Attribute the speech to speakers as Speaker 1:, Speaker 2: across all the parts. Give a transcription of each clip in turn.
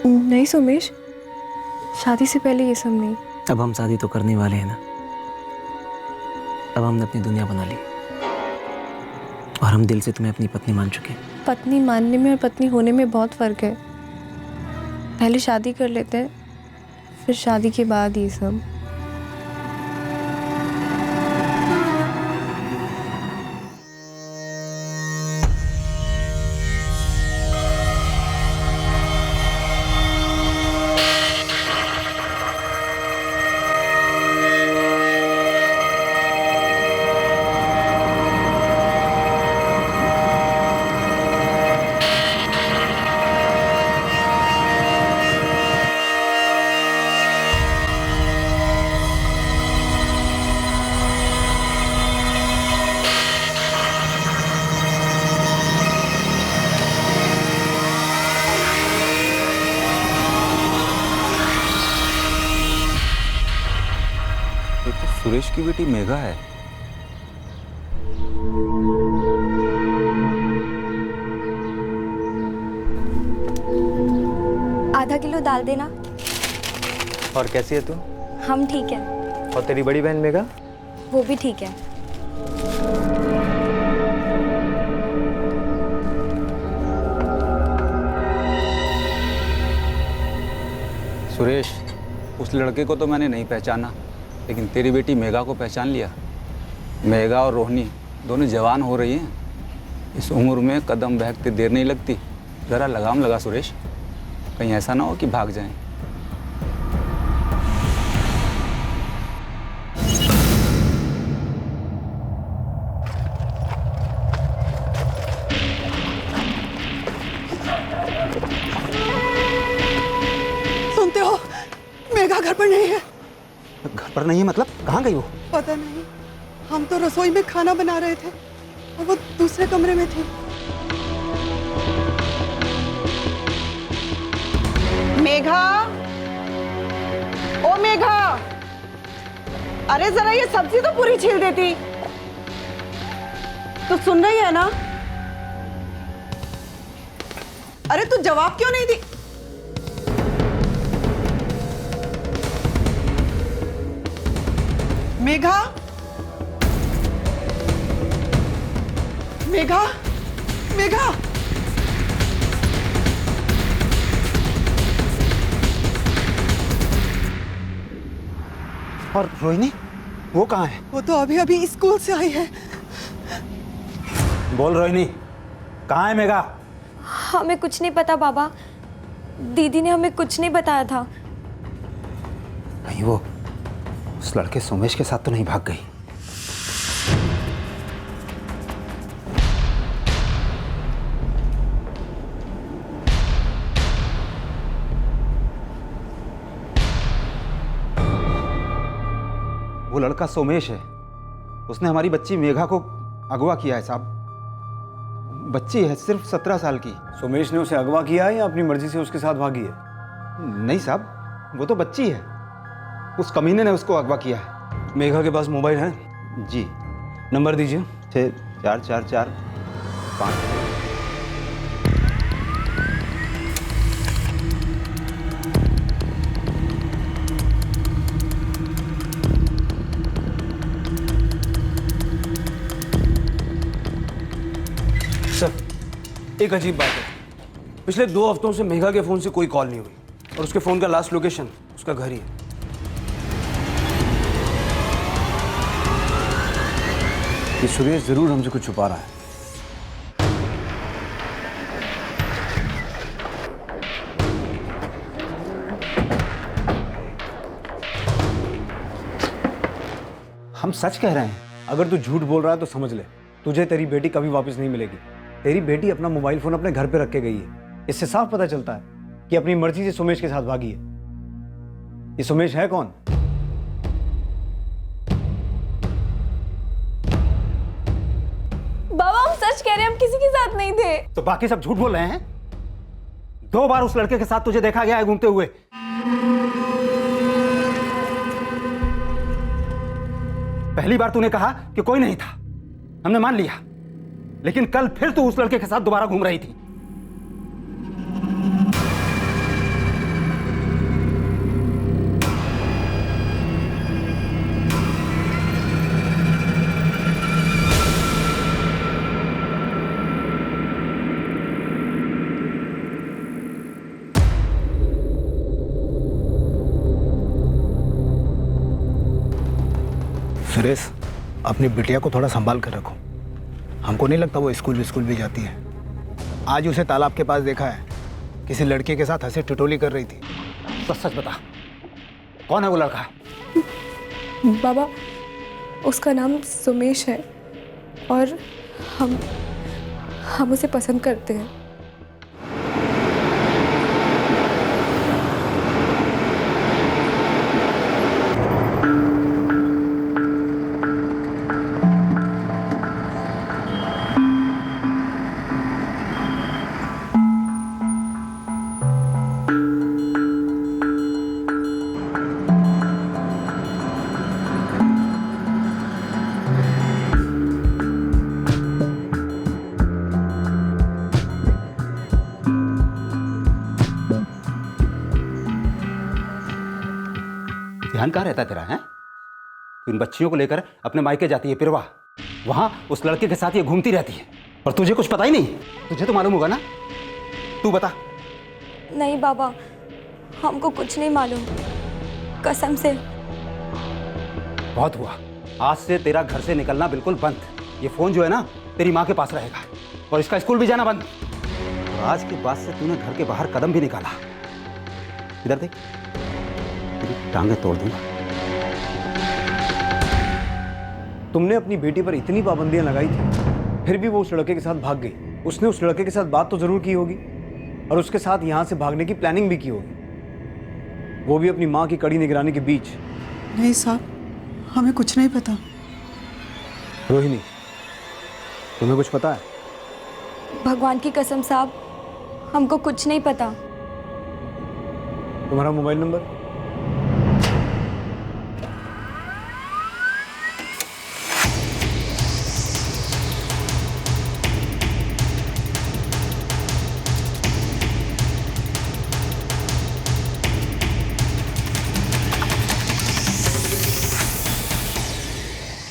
Speaker 1: नहीं सोमेश, शादी से पहले ये सब नहीं।
Speaker 2: अब हम शादी तो करने वाले हैं ना। अब हमने अपनी दुनिया बना ली और हम दिल से तुम्हें अपनी पत्नी मान चुके हैं।
Speaker 1: पत्नी मानने में और पत्नी होने में बहुत फर्क है। पहले शादी कर लेते हैं, फिर शादी के बाद ये सब।
Speaker 3: सुरेश की बेटी मेघा है।
Speaker 4: आधा किलो दाल देना।
Speaker 5: और कैसी है तू?
Speaker 4: हम ठीक है।
Speaker 5: और तेरी बड़ी बहन मेघा?
Speaker 4: वो भी ठीक है।
Speaker 3: सुरेश, उस लड़के को तो मैंने नहीं पहचाना, लेकिन तेरी बेटी मेघा को पहचान लिया। मेघा और रोहिणी दोनों जवान हो रही हैं। इस उम्र में कदम बहकते देर नहीं लगती। ज़रा लगाम लगा सुरेश, कहीं ऐसा ना हो कि भाग जाएं।
Speaker 6: सुनते हो, मेघा घर पर नहीं है।
Speaker 5: घर पर नहीं है मतलब? कहाँ गई वो?
Speaker 6: पता नहीं, हम तो रसोई में खाना बना रहे थे और वो दूसरे कमरे में थी। मेघा, ओ मेघा, अरे जरा ये सब्जी तो पूरी छील देती। तू सुन रही है ना? अरे तू जवाब क्यों नहीं दी? मेघा, मेघा, मेघा,
Speaker 5: और रोहिणी वो कहाँ है?
Speaker 6: वो तो अभी अभी स्कूल से आई है।
Speaker 5: बोल रोहिणी, कहाँ है मेघा?
Speaker 4: हमें कुछ नहीं पता बाबा। दीदी ने हमें कुछ नहीं बताया था।
Speaker 5: नहीं, वो उस लड़के सोमेश के साथ तो नहीं भाग गई? वो लड़का सोमेश है। उसने हमारी बच्ची मेघा को अगवा किया है साहब। बच्ची है सिर्फ 17 साल की।
Speaker 7: सोमेश ने उसे अगवा किया है या अपनी मर्जी से उसके साथ भागी है?
Speaker 5: नहीं साहब, वो तो बच्ची है। उस कमीने ने उसको अगवा किया है।
Speaker 7: मेघा के पास मोबाइल है?
Speaker 5: जी।
Speaker 7: नंबर दीजिए।
Speaker 5: 64445।
Speaker 7: सर, एक अजीब बात है। पिछले 2 हफ्तों से मेघा के फोन से कोई कॉल नहीं हुई और उसके फोन का लास्ट लोकेशन उसका घर ही है। ये सुरेश जरूर हमसे कुछ छुपा रहा है।
Speaker 5: हम सच कह रहे हैं।
Speaker 7: अगर तू झूठ बोल रहा है तो समझ ले, तुझे तेरी बेटी कभी वापस नहीं मिलेगी। तेरी बेटी अपना मोबाइल फोन अपने घर पे रख के गई है। इससे साफ पता चलता है कि अपनी मर्जी से सुमेश के साथ भागी है। ये सुमेश है कौन?
Speaker 4: बाबा हम सच कह रहे हैं, हम किसी के साथ नहीं थे।
Speaker 5: तो बाकी सब झूठ बोल रहे हैं? 2 बार उस लड़के के साथ तुझे देखा गया है घूमते हुए। पहली बार तूने कहा कि कोई नहीं था, हमने मान लिया, लेकिन कल फिर तू उस लड़के के साथ दोबारा घूम रही थी।
Speaker 8: सुरेश, अपनी बिटिया को थोड़ा संभाल कर रखो। हमको नहीं लगता वो स्कूल भी जाती है। आज उसे तालाब के पास देखा है, किसी लड़के के साथ हंसी ठिठोली कर रही थी।
Speaker 5: तो सच बता, कौन है वो लड़का?
Speaker 1: बाबा, उसका नाम सुमेश है और हम उसे पसंद करते हैं।
Speaker 5: ध्यान कहाँ रहता है तेरा? है इन बच्चियों को लेकर अपने मायके जाती है पिरवा, वहां उस लड़के के साथ ये घूमती रहती है और तुझे कुछ पता ही नहीं। तुझे तो मालूम होगा ना, तू बता।
Speaker 4: नहीं बाबा, हमको कुछ नहीं मालूम, कसम से।
Speaker 5: बहुत हुआ, आज से तेरा घर से निकलना बिल्कुल बंद। ये फोन जो है ना तेरी माँ के पास रहेगा और इसका स्कूल भी जाना बंद। और आज के बाद से तूने घर के बाहर कदम भी निकाला, इधर देख, तेरी टांगे तोड़ दूंगा।
Speaker 7: तुमने अपनी बेटी पर इतनी पाबंदियां लगाई थी, फिर भी वो उस लड़के के साथ भाग गई। उसने उस लड़के के साथ बात तो जरूर की होगी और उसके साथ यहां से भागने की प्लानिंग भी की होगी, वो भी अपनी मां की कड़ी निगरानी के बीच।
Speaker 6: नहीं साहब, हमें कुछ नहीं पता।
Speaker 7: रोहिणी, तुम्हें कुछ पता है?
Speaker 4: भगवान की कसम साहब, हमको कुछ नहीं पता।
Speaker 7: तुम्हारा मोबाइल नंबर?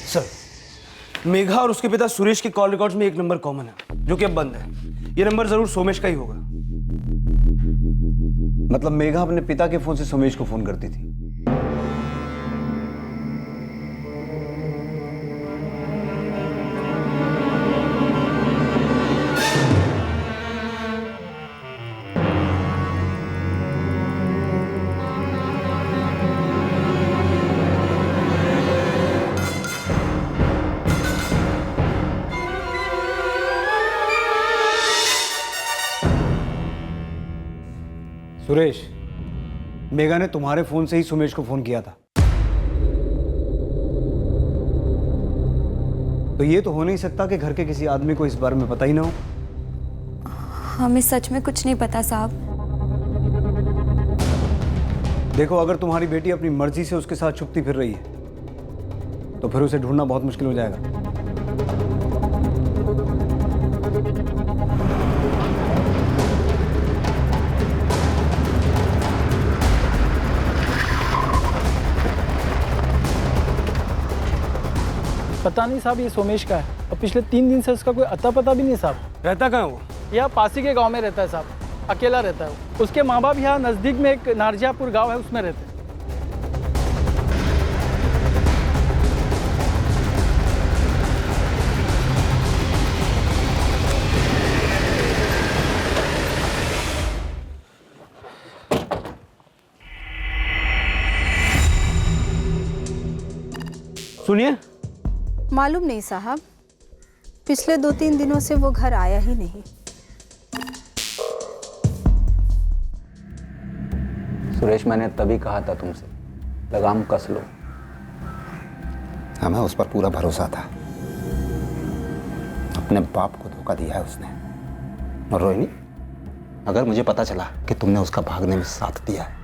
Speaker 7: सर, मेघा और उसके पिता सुरेश के कॉल रिकॉर्ड्स में एक नंबर कॉमन है, जो कि अब बंद है। यह नंबर जरूर सोमेश का ही होगा। मतलब मेघा अपने पिता के फोन से सोमेश को फोन करती थी। सुरेश, मेघा ने तुम्हारे फोन से ही सुमेश को फोन किया था, तो ये तो हो नहीं सकता कि घर के किसी आदमी को इस बारे में पता ही ना हो।
Speaker 4: हमें सच में कुछ नहीं पता साहब।
Speaker 7: देखो, अगर तुम्हारी बेटी अपनी मर्जी से उसके साथ छुपती फिर रही है तो फिर उसे ढूंढना बहुत मुश्किल हो जाएगा।
Speaker 9: पता नहीं साहब, ये सोमेश का है और पिछले 3 दिन से उसका कोई अता पता भी नहीं साहब।
Speaker 7: रहता कहाँ वो?
Speaker 9: यहाँ पासी के गांव में रहता है साहब, अकेला रहता है वो। उसके माँ बाप यहाँ नज़दीक में एक नारजियापुर गांव है, उसमें रहते हैं।
Speaker 7: सुनिए।
Speaker 10: मालूम नहीं साहब, पिछले 2-3 दिनों से वो घर आया ही नहीं।
Speaker 3: सुरेश, मैंने तभी कहा था तुमसे, लगाम कस लो।
Speaker 5: हमें उस पर पूरा भरोसा था, अपने बाप को धोखा दिया है उसने। और रोहिणी, अगर मुझे पता चला कि तुमने उसका भागने में साथ दिया है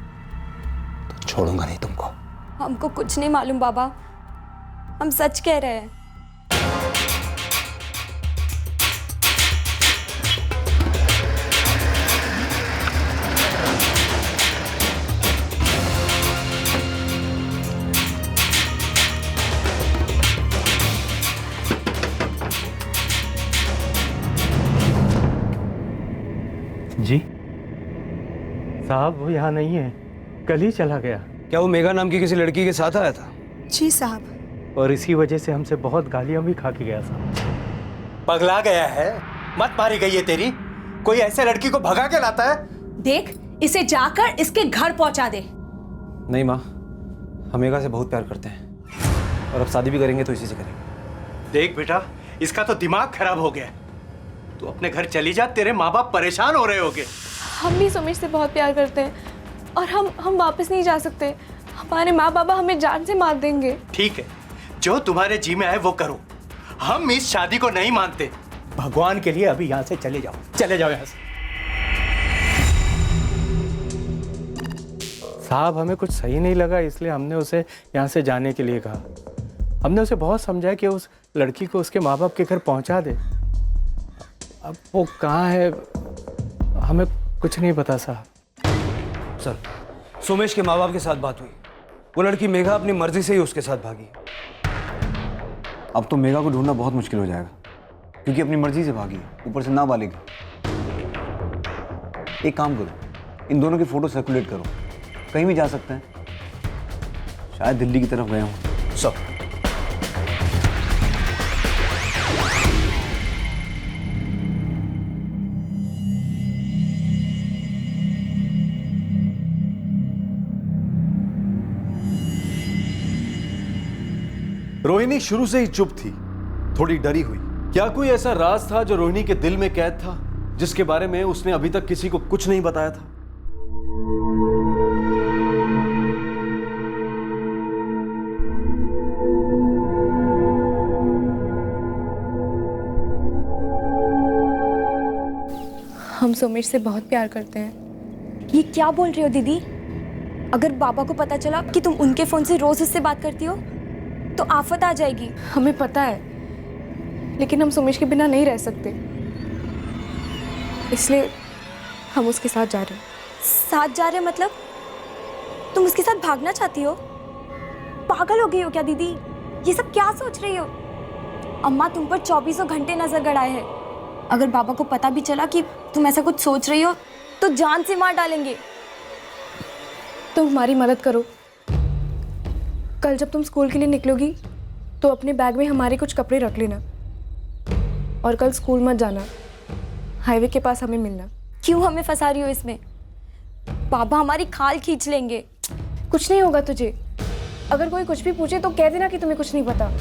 Speaker 5: तो छोड़ूंगा नहीं तुमको।
Speaker 4: हमको कुछ नहीं मालूम बाबा, हम सच कह रहे हैं।
Speaker 9: जी साहब, वो यहाँ नहीं है, कल ही चला गया।
Speaker 7: क्या वो मेघा नाम की किसी लड़की के साथ आया था?
Speaker 6: जी साहब,
Speaker 9: और इसी वजह से हमसे बहुत गालियां भी खा के गया साहब।
Speaker 11: पगला गया है, मत मारी गई है तेरी। कोई ऐसे लड़की को भगा के लाता है?
Speaker 12: देख, इसे जाकर इसके घर पहुंचा दे।
Speaker 7: नहीं माँ, हम मेघा से बहुत प्यार करते हैं और अब शादी भी करेंगे तो इसी से करेंगे।
Speaker 11: देख बेटा, इसका तो दिमाग खराब हो गया। तू अपने घर चली जा, तेरे माँ बाप परेशान हो रहे होगे।
Speaker 1: हम भी सुमेश से बहुत प्यार करते हैं और हम वापस नहीं जा सकते। हमारे माँ बाबा हमें जान से मार देंगे।
Speaker 11: ठीक है, जो तुम्हारे जी में आए वो करो। हम इस शादी को नहीं मानते। भगवान के लिए अभी यहाँ से चले जाओ, चले जाओ यहाँ से।
Speaker 9: साहब हमें कुछ सही नहीं लगा, इसलिए हमने उसे यहाँ से जाने के लिए कहा। हमने उसे बहुत समझाया कि उस लड़की को उसके माँ बाप के घर पहुँचा दे। अब वो कहाँ है हमें कुछ नहीं पता साहब।
Speaker 7: सर, सोमेश के माँ बाप के साथ बात हुई। वो लड़की मेघा अपनी मर्जी से ही उसके साथ भागी। अब तो मेघा को ढूंढना बहुत मुश्किल हो जाएगा क्योंकि अपनी मर्जी से भागी, ऊपर से नाबालिग। एक काम करो, इन दोनों की फोटो सर्कुलेट करो, कहीं भी जा सकते हैं। शायद दिल्ली की तरफ गए हों। सब
Speaker 13: रोहिणी शुरू से ही चुप थी, थोड़ी डरी हुई। क्या कोई ऐसा राज था जो रोहिणी के दिल में कैद था, जिसके बारे में उसने अभी तक किसी को कुछ नहीं बताया था?
Speaker 1: हम सोमेश से बहुत प्यार करते हैं।
Speaker 4: ये क्या बोल रही हो दीदी? अगर बाबा को पता चला कि तुम उनके फोन से रोज उससे बात करती हो तो आफत आ जाएगी।
Speaker 1: हमें पता है, लेकिन हम सोमेश के बिना नहीं रह सकते, इसलिए हम उसके साथ जा रहे हैं।
Speaker 4: साथ जा रहे मतलब? तुम उसके साथ भागना चाहती हो? पागल हो गई हो क्या दीदी? ये सब क्या सोच रही हो? अम्मा तुम पर 24 घंटे नजर गड़ाए हैं। अगर बाबा को पता भी चला कि तुम ऐसा कुछ सोच रही हो तो जान से मार डालेंगे।
Speaker 1: तुम हमारी मदद करो। कल जब तुम स्कूल के लिए निकलोगी तो अपने बैग में हमारे कुछ कपड़े रख लेना और कल स्कूल मत जाना। हाईवे के पास हमें मिलना।
Speaker 4: क्यों हमें फंसा रही हो इसमें? बाबा हमारी खाल खींच लेंगे।
Speaker 1: कुछ नहीं होगा तुझे। अगर कोई कुछ भी पूछे तो कह देना कि तुम्हें कुछ नहीं पता।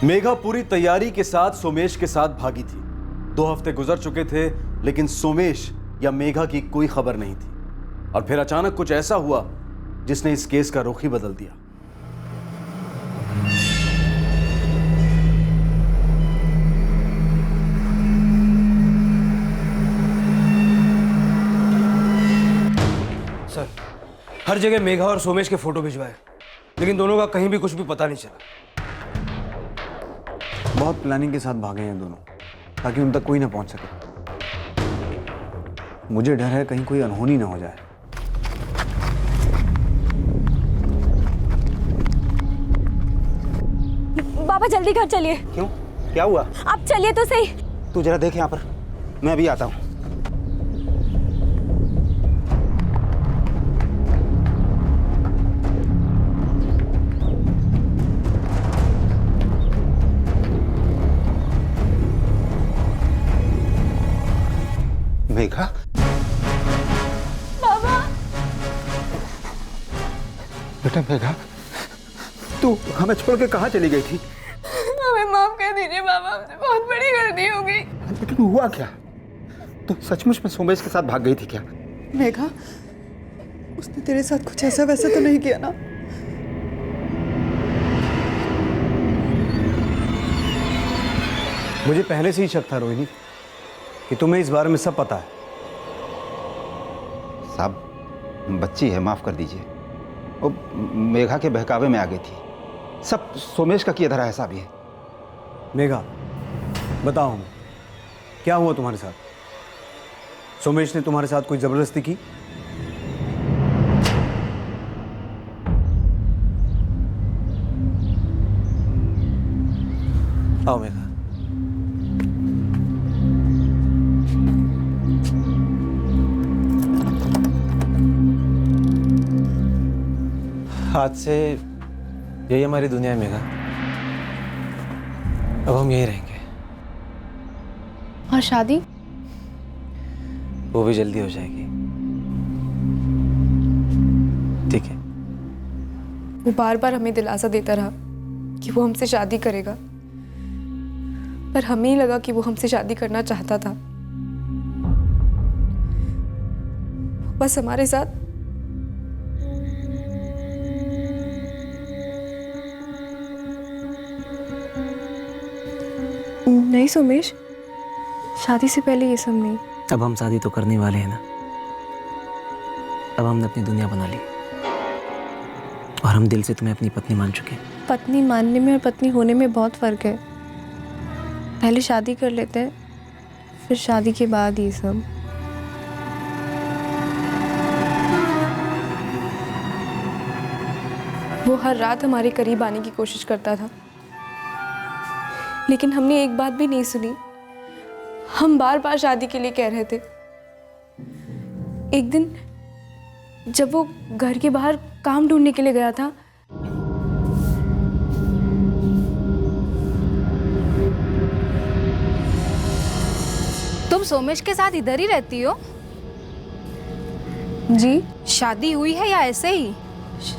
Speaker 13: मेघा पूरी तैयारी के साथ सोमेश के साथ भागी थी, 2 हफ्ते गुजर चुके थे, लेकिन सोमेश या मेघा की कोई खबर नहीं थी। और फिर अचानक कुछ ऐसा हुआ जिसने इस केस का रुख ही बदल दिया।
Speaker 7: सर, हर जगह मेघा और सोमेश के फोटो भिजवाए, लेकिन दोनों का कहीं भी कुछ भी पता नहीं चला। बहुत प्लानिंग के साथ भागे हैं दोनों, ताकि उन तक कोई ना पहुंच सके। मुझे डर है कहीं कोई अनहोनी ना हो जाए।
Speaker 4: बाबा जल्दी घर चलिए।
Speaker 5: क्यों, क्या हुआ?
Speaker 4: आप चलिए तो सही।
Speaker 5: तू जरा देख यहाँ पर, मैं अभी आता हूँ। मेघा,
Speaker 4: बाबा।
Speaker 5: बेटा मेघा, तू हमें छोड़ के कहाँ चली गई थी?
Speaker 1: हमें माफ कर दीजिए बाबा, हमसे बहुत बड़ी गलती हो गई।
Speaker 5: लेकिन हुआ क्या? तू सचमुच में सोमेश के साथ भाग गई थी क्या?
Speaker 6: मेघा, उसने तेरे साथ कुछ ऐसा वैसा तो नहीं किया ना?
Speaker 7: मुझे पहले से ही शक था रोहिणी कि तुम्हें इस बारे में सब पता है।
Speaker 5: साहब, बच्ची है, माफ कर दीजिए। वो मेघा के बहकावे में आ गई थी। सब सोमेश का किया धरा ऐसा भी है।
Speaker 7: मेघा, बताओ हमें, क्या हुआ तुम्हारे साथ? सोमेश ने तुम्हारे साथ कोई जबरदस्ती की? आओ मेघा।
Speaker 2: आज से यही हमारी दुनिया है मेघा। अब हम यहीं रहेंगे।
Speaker 1: और शादी?
Speaker 2: वो भी जल्दी हो जाएगी। ठीक है।
Speaker 1: वो बार बार हमें दिलासा देता रहा कि वो हमसे शादी करेगा, पर हमें ही लगा कि वो हमसे शादी करना चाहता था। बस हमारे साथ नहीं सोमेश, शादी से पहले ये सब नहीं।
Speaker 2: अब हम शादी तो करने वाले हैं ना। अब हमने अपनी दुनिया बना ली और हम दिल से तुम्हें अपनी पत्नी मान चुके हैं।
Speaker 1: पत्नी मानने में और पत्नी होने में बहुत फर्क है। पहले शादी कर लेते हैं, फिर शादी के बाद ये सब। वो हर रात हमारे करीब आने की कोशिश करता था, लेकिन हमने एक बात भी नहीं सुनी। हम बार बार शादी के लिए कह रहे थे। एक दिन जब वो घर के बाहर काम ढूंढने के लिए गया था,
Speaker 10: तुम सोमेश के साथ इधर ही रहती हो?
Speaker 1: जी।
Speaker 10: शादी हुई है या ऐसे ही?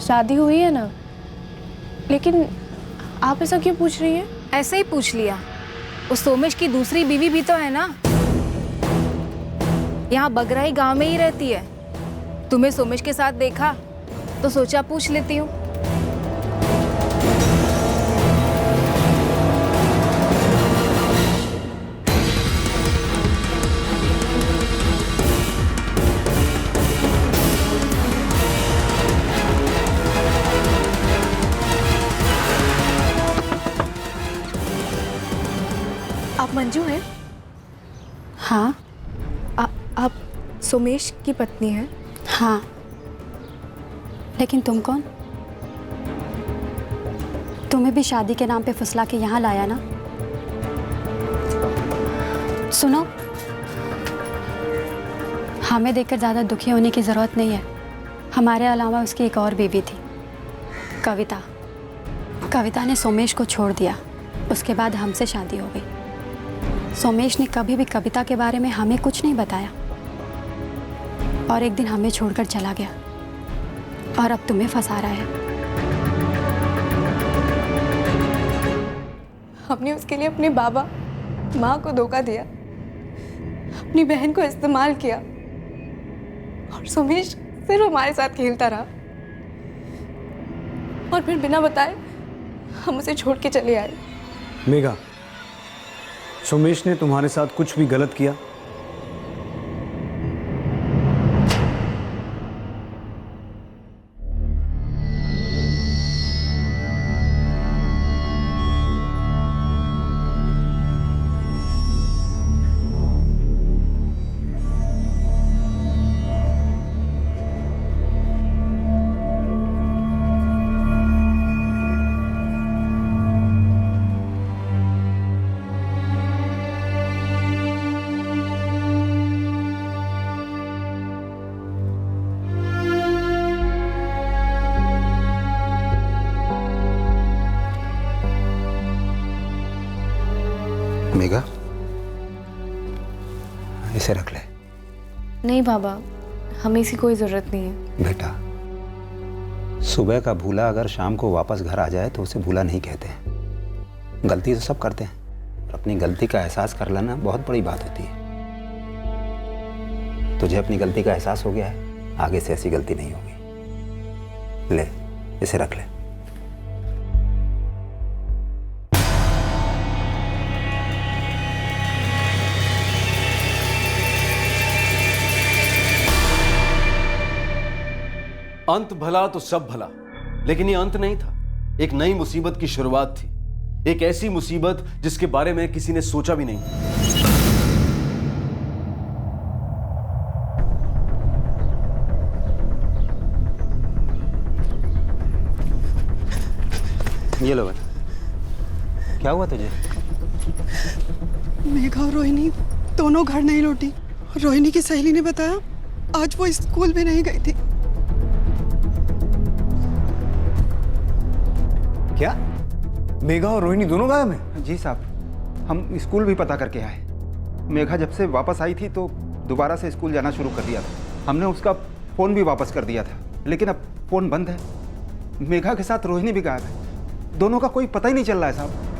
Speaker 1: शादी हुई है ना, लेकिन आप ऐसा क्यों पूछ रही हैं?
Speaker 10: ऐसे ही पूछ लिया। उस सोमेश की दूसरी बीवी भी तो है ना, यहाँ बगराई गांव में ही रहती है। तुम्हें सोमेश के साथ देखा तो सोचा पूछ लेती हूँ।
Speaker 1: आप मंजू हैं?
Speaker 10: हाँ।
Speaker 1: आप सोमेश की पत्नी हैं?
Speaker 10: हाँ। लेकिन तुम कौन? तुम्हें भी शादी के नाम पे फुसला के यहाँ लाया ना? सुनो, हमें देखकर ज़्यादा दुखी होने की ज़रूरत नहीं है। हमारे अलावा उसकी एक और बीवी थी, कविता। कविता ने सोमेश को छोड़ दिया, उसके बाद हमसे शादी हो गई। सोमेश ने कभी भी कविता के बारे में हमें कुछ नहीं बताया और एक दिन हमें छोड़कर चला गया और अब तुम्हें फंसा रहा है।
Speaker 1: हमने उसके लिए अपने बाबा माँ को धोखा दिया, अपनी बहन को इस्तेमाल किया और सोमेश सिर्फ हमारे साथ खेलता रहा और फिर बिना बताए हम उसे छोड़ के चले आए।
Speaker 7: मेघा, सोमेश ने तुम्हारे साथ कुछ भी गलत किया?
Speaker 5: मेघा, इसे रख ले।
Speaker 1: नहीं बाबा, हमें इसकी कोई ज़रूरत नहीं है।
Speaker 5: बेटा, सुबह का भूला अगर शाम को वापस घर आ जाए तो उसे भूला नहीं कहते हैं। गलती तो सब करते हैं, पर अपनी गलती का एहसास कर लेना बहुत बड़ी बात होती है। तुझे अपनी गलती का एहसास हो गया है, आगे से ऐसी गलती नहीं होगी। ले, इसे रख ले।
Speaker 13: अंत भला तो सब भला, लेकिन ये अंत नहीं था, एक नई मुसीबत की शुरुआत थी। एक ऐसी मुसीबत जिसके बारे में किसी ने सोचा भी नहीं।
Speaker 5: ये लो बेटा, क्या हुआ तुझे?
Speaker 6: मेघा और रोहिणी दोनों घर नहीं लौटी। रोहिणी की सहेली ने बताया आज वो स्कूल भी नहीं गई थी।
Speaker 7: क्या? मेघा और रोहिणी दोनों गायब हैं?
Speaker 5: जी साहब, हम स्कूल भी पता करके आए। मेघा जब से वापस आई थी तो दोबारा से स्कूल जाना शुरू कर दिया था। हमने उसका फ़ोन भी वापस कर दिया था, लेकिन अब फ़ोन बंद है। मेघा के साथ रोहिणी भी गायब है। दोनों का कोई पता ही नहीं चल रहा है साहब।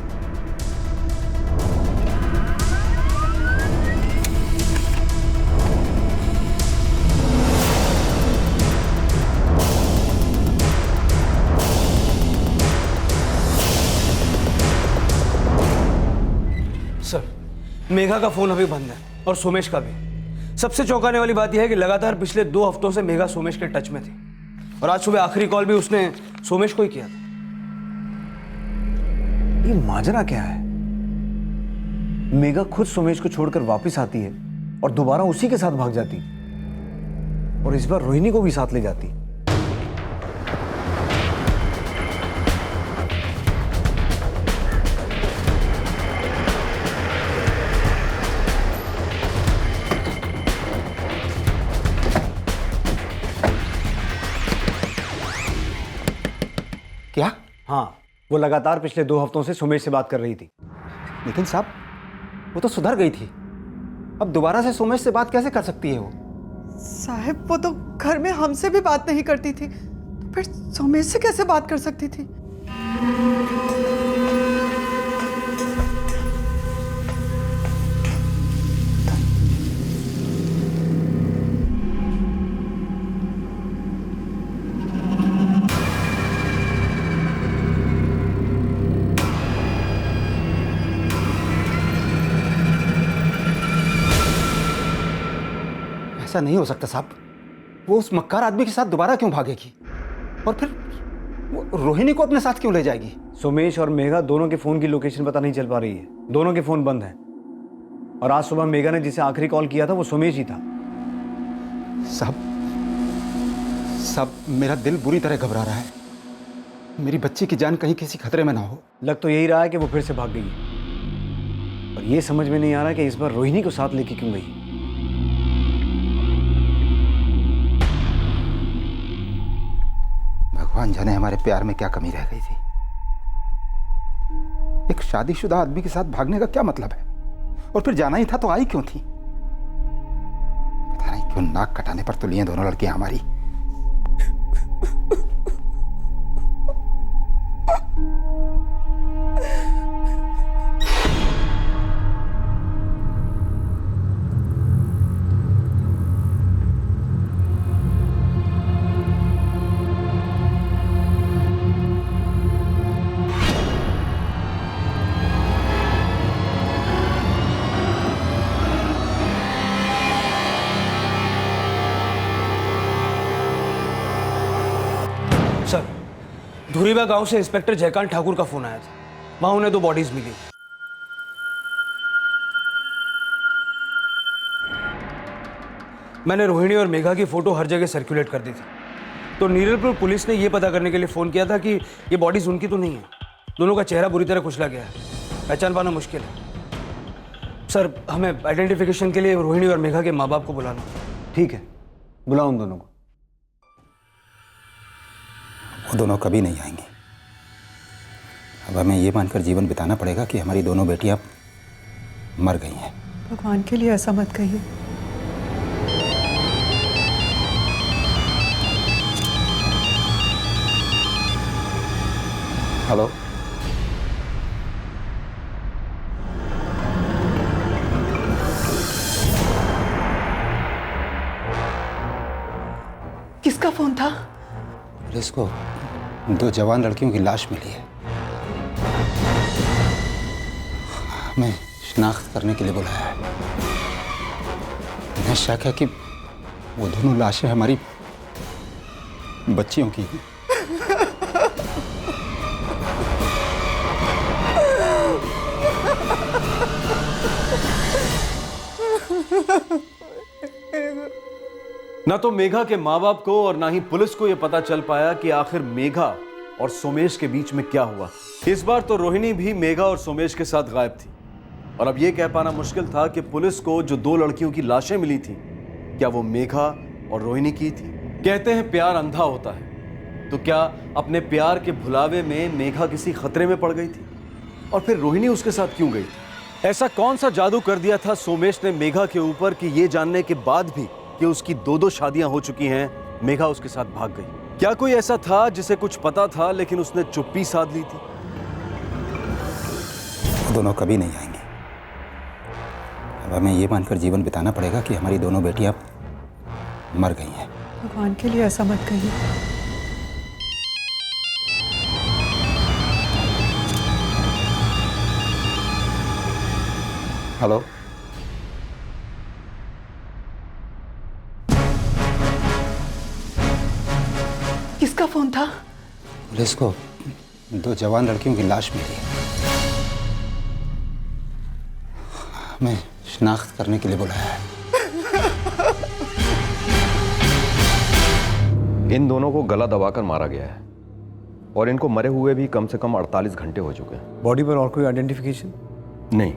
Speaker 7: सर, मेघा का फोन अभी बंद है और सोमेश का भी। सबसे चौंकाने वाली बात यह है कि लगातार पिछले 2 हफ्तों से मेघा सोमेश के टच में थी और आज सुबह आखिरी कॉल भी उसने सोमेश को ही किया था। ये माजरा क्या है? मेघा खुद सोमेश को छोड़कर वापस आती है और दोबारा उसी के साथ भाग जाती और इस बार रोहिणी को भी साथ ले जाती।
Speaker 5: क्या?
Speaker 7: हाँ, वो लगातार पिछले 2 हफ्तों से सोमेश से बात कर रही थी।
Speaker 5: लेकिन साहब, वो तो सुधर गई थी। अब दोबारा से सोमेश से बात कैसे कर सकती है वो?
Speaker 6: साहब, वो तो घर में हमसे भी बात नहीं करती थी, तो फिर सोमेश से कैसे बात कर सकती थी?
Speaker 5: ऐसा नहीं हो सकता साहब। वो उस मक्कार आदमी के साथ दोबारा क्यों भागेगी और फिर वो रोहिणी को अपने साथ क्यों ले जाएगी?
Speaker 7: सोमेश और मेघा दोनों के फोन की लोकेशन पता नहीं चल पा रही है। दोनों के फोन बंद हैं और आज सुबह मेघा ने जिसे आखिरी कॉल किया था वो सोमेश ही था।
Speaker 5: साहब, मेरा दिल बुरी तरह घबरा रहा है। मेरी बच्ची की जान कहीं किसी खतरे में ना हो।
Speaker 7: लग तो यही रहा है कि वो फिर से भाग गई है और ये समझ में नहीं आ रहा कि इस बार रोहिणी को साथ लेके क्यों गई।
Speaker 5: भगवान जाने हमारे प्यार में क्या कमी रह गई थी। एक शादीशुदा आदमी के साथ भागने का क्या मतलब है? और फिर जाना ही था तो आई क्यों थी? पता नहीं क्यों नाक कटाने पर तुली हैं दोनों लड़कियां हमारी।
Speaker 7: सर, धुरीबा गांव से इंस्पेक्टर जयकांत ठाकुर का फोन आया था। वहां उन्हें 2 बॉडीज मिली। मैंने रोहिणी और मेघा की फोटो हर जगह सर्कुलेट कर दी थी। तो नीरलपुर पुलिस ने यह पता करने के लिए फ़ोन किया था कि ये बॉडीज़ उनकी तो नहीं है। दोनों का चेहरा बुरी तरह कुचला गया है, पहचान पाना मुश्किल है। सर, हमें आइडेंटिफिकेशन के लिए रोहिणी और मेघा के माँ बाप को बुलाना।
Speaker 5: ठीक है, बुलाओ उन दोनों को।
Speaker 3: वो दोनों कभी नहीं आएंगी। अब हमें ये मानकर जीवन बिताना पड़ेगा कि हमारी दोनों बेटियां मर गई हैं।
Speaker 6: भगवान के लिए ऐसा मत कहिए।
Speaker 3: हेलो,
Speaker 6: किसका फोन था?
Speaker 3: पुलिस को 2 जवान लड़कियों की लाश मिली है। हमें शिनाख्त करने के लिए बुलाया है। मुझे शक है कि वो दोनों लाशें हमारी बच्चियों की हैं।
Speaker 13: ना तो मेघा के माँ बाप को और ना ही पुलिस को यह पता चल पाया कि आखिर मेघा और सोमेश के बीच में क्या हुआ। इस बार तो रोहिणी भी मेघा और सोमेश के साथ गायब थी और अब यह कह पाना मुश्किल था कि पुलिस को जो 2 लड़कियों की लाशें मिली थी, क्या वो मेघा और रोहिणी की थी। कहते हैं प्यार अंधा होता है, तो क्या अपने प्यार के भुलावे में मेघा किसी खतरे में पड़ गई थी? और फिर रोहिणी उसके साथ क्यों गई थी? ऐसा कौन सा जादू कर दिया था सोमेश ने मेघा के ऊपर कि ये जानने के बाद भी कि उसकी 2 शादियां हो चुकी हैं, मेघा उसके साथ भाग गई? क्या कोई ऐसा था जिसे कुछ पता था लेकिन उसने चुप्पी साध ली थी?
Speaker 3: वो दोनों कभी नहीं आएंगी। अब हमें ये मानकर जीवन बिताना पड़ेगा कि हमारी दोनों बेटियां मर गई हैं।
Speaker 6: भगवान के लिए ऐसा मत कहिए।
Speaker 3: हेलो,
Speaker 6: किसका फोन था?
Speaker 3: पुलिस को 2 जवान लड़कियों की लाश मिली है। हमें शिनाख्त करने के लिए बुलाया है।
Speaker 14: इन दोनों को गला दबाकर मारा गया है और इनको मरे हुए भी कम से कम 48 घंटे हो चुके हैं।
Speaker 7: बॉडी पर और कोई आइडेंटिफिकेशन
Speaker 14: नहीं।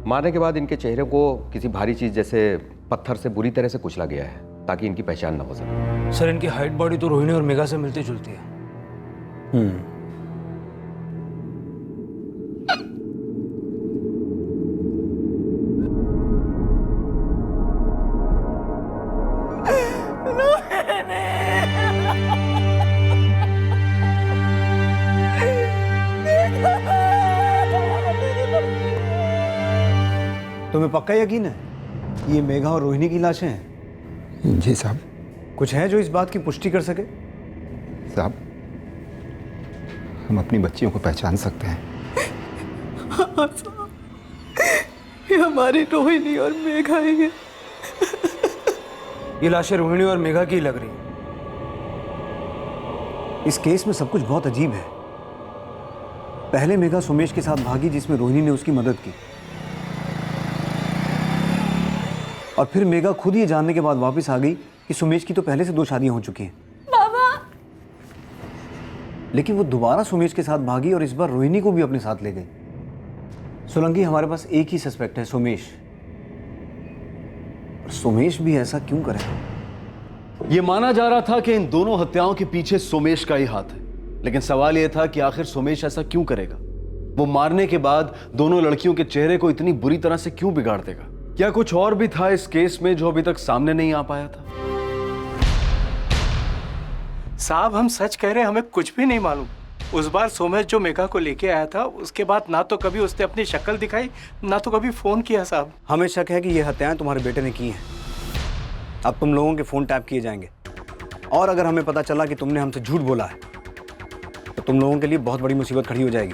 Speaker 14: मारने के बाद इनके चेहरे को किसी भारी चीज जैसे पत्थर से बुरी तरह से कुचला गया है ताकि इनकी पहचान न हो सके।
Speaker 7: सर, इनकी हाइट बॉडी तो रोहिणी और मेघा से मिलती जुलती है। तुम्हें पक्का यकीन है ये मेघा और रोहिणी की लाशें हैं?
Speaker 3: जी साहब।
Speaker 7: कुछ है जो इस बात की पुष्टि कर सके?
Speaker 3: साहब, हम अपनी बच्चियों को पहचान सकते हैं।
Speaker 6: हाँ साहब, ये हमारी रोहिणी और मेघा ही है।
Speaker 7: ये लाशें रोहिणी और मेघा की लग रही हैं। इस केस में सब कुछ बहुत अजीब है। पहले मेघा सोमेश के साथ भागी जिसमें रोहिणी ने उसकी मदद की, और फिर मेघा खुद ये जानने के बाद वापस आ गई कि सोमेश की तो पहले से 2 शादियां हो चुकी हैं।
Speaker 4: बाबा,
Speaker 7: लेकिन वो दोबारा सोमेश के साथ भागी और इस बार रोहिणी को भी अपने साथ ले गई। सोलंकी, हमारे पास एक ही सस्पेक्ट है, सोमेश। और सोमेश भी ऐसा क्यों करे?
Speaker 13: यह माना जा रहा था कि इन दोनों हत्याओं के पीछे सोमेश का ही हाथ है, लेकिन सवाल यह था कि आखिर सोमेश ऐसा क्यों करेगा? वो मारने के बाद दोनों लड़कियों के चेहरे को इतनी बुरी तरह से क्यों बिगाड़ देगा? क्या कुछ और भी था इस केस में जो अभी तक सामने नहीं आ पाया था?
Speaker 9: साहब, हम सच कह रहे हैं, हमें कुछ भी नहीं मालूम। उस बार सोमेश जो मेघा को लेके आया था, उसके बाद ना तो कभी उसने अपनी शक्ल दिखाई, ना तो कभी फोन किया। साहब,
Speaker 7: हमें शक है कि ये हत्याएं तुम्हारे बेटे ने की हैं। अब तुम लोगों के फोन टैप किए जाएंगे, और अगर हमें पता चला कि तुमने हमसे झूठ बोला है तो तुम लोगों के लिए बहुत बड़ी मुसीबत खड़ी हो जाएगी।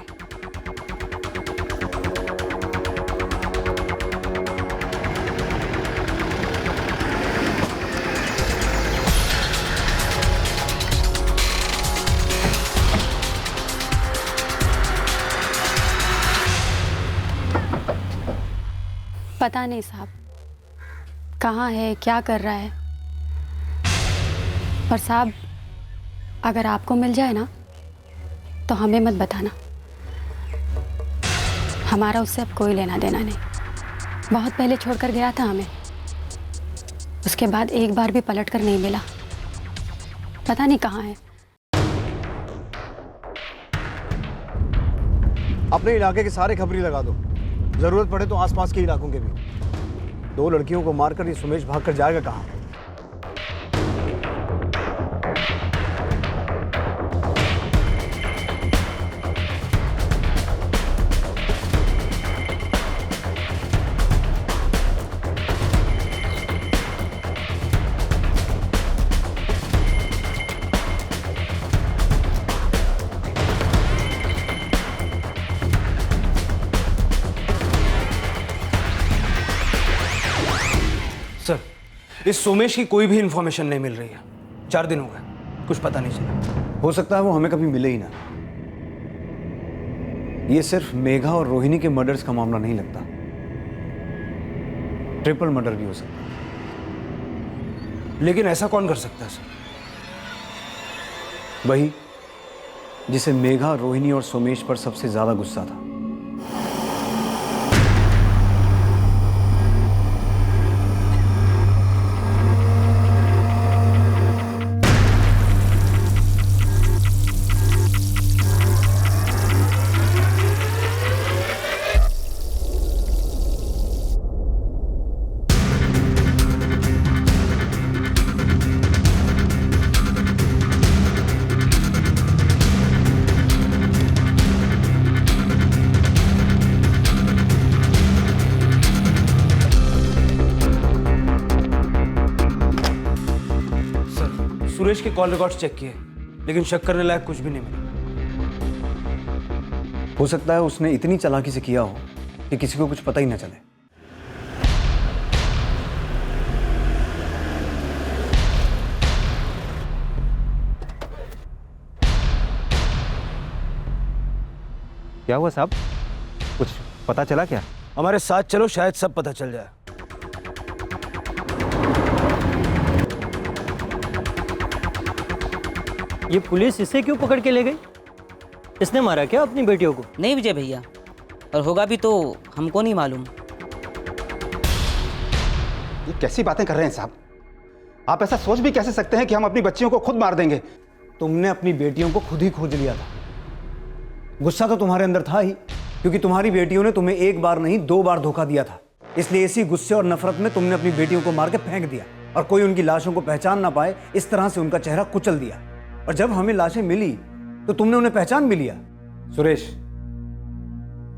Speaker 10: पता नहीं साहब कहाँ है, क्या कर रहा है। और साहब अगर आपको मिल जाए ना तो हमें मत बताना, हमारा उससे अब कोई लेना देना नहीं। बहुत पहले छोड़कर गया था हमें, उसके बाद एक बार भी पलट कर नहीं मिला, पता नहीं कहाँ है।
Speaker 7: अपने इलाके के सारे खबरी लगा दो, जरूरत पड़े तो आसपास के इलाकों के भी। 2 लड़कियों को मारकर ये सुमेश भागकर जाएगा कहाँ? सर, इस सोमेश की कोई भी इंफॉर्मेशन नहीं मिल रही है। 4 दिन हो गए, कुछ पता नहीं चला। हो सकता है वो हमें कभी मिले ही ना। ये सिर्फ मेघा और रोहिणी के मर्डर्स का मामला नहीं लगता, ट्रिपल मर्डर भी हो सकता है। लेकिन ऐसा कौन कर सकता है सर? वही जिसे मेघा, रोहिणी और सोमेश पर सबसे ज्यादा गुस्सा था। सुरेश के कॉल रिकॉर्ड्स चेक किए, लेकिन शक करने लायक कुछ भी नहीं मिला। हो सकता है उसने इतनी चालाकी से किया हो कि किसी को कुछ पता ही न चले।
Speaker 5: क्या हुआ साहब, कुछ पता चला क्या?
Speaker 7: हमारे साथ चलो, शायद सब पता चल जाए।
Speaker 15: ये पुलिस इसे क्यों पकड़ के ले गई? इसने मारा क्या अपनी बेटियों को?
Speaker 16: नहीं विजय भैया, और होगा भी तो हमको नहीं मालूम।
Speaker 5: ये कैसी बातें कर रहे हैं साहब? आप ऐसा सोच भी कैसे सकते हैं कि हम अपनी बच्चियों को खुद मार देंगे?
Speaker 7: तुमने अपनी बेटियों को खुद ही खोज लिया था। गुस्सा तो तुम्हारे अंदर था ही, क्योंकि तुम्हारी बेटियों ने तुम्हें 1 बार नहीं 2 बार धोखा दिया था। इसलिए इसी गुस्से और नफरत में तुमने अपनी बेटियों को मार के फेंक दिया, और कोई उनकी लाशों को पहचान ना पाए इस तरह से उनका चेहरा कुचल दिया। और जब हमें लाशें मिली तो तुमने उन्हें पहचान भी लिया। सुरेश,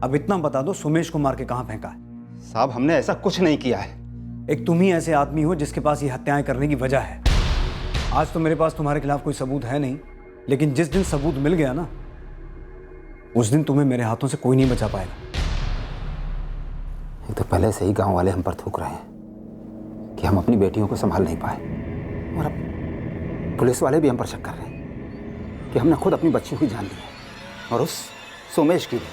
Speaker 7: अब इतना बता दो, सुमेश को मार के कहां फेंका है?
Speaker 5: साहब, हमने ऐसा कुछ नहीं किया है।
Speaker 7: एक तुम ही ऐसे आदमी हो जिसके पास ये हत्याएं करने की वजह है। आज तो मेरे पास तुम्हारे खिलाफ कोई सबूत है नहीं, लेकिन जिस दिन सबूत मिल गया ना, उस दिन तुम्हें मेरे हाथों से कोई नहीं बचा पाएगा।
Speaker 3: एक तो पहले से ही गांव वाले हम पर थूक रहे हैं कि हम अपनी बेटियों को संभाल नहीं पाए, और अब पुलिस वाले भी हम पर शक कर रहे हैं कि हमने खुद अपनी बच्चियों की जान ली है, और उस सोमेश की भी।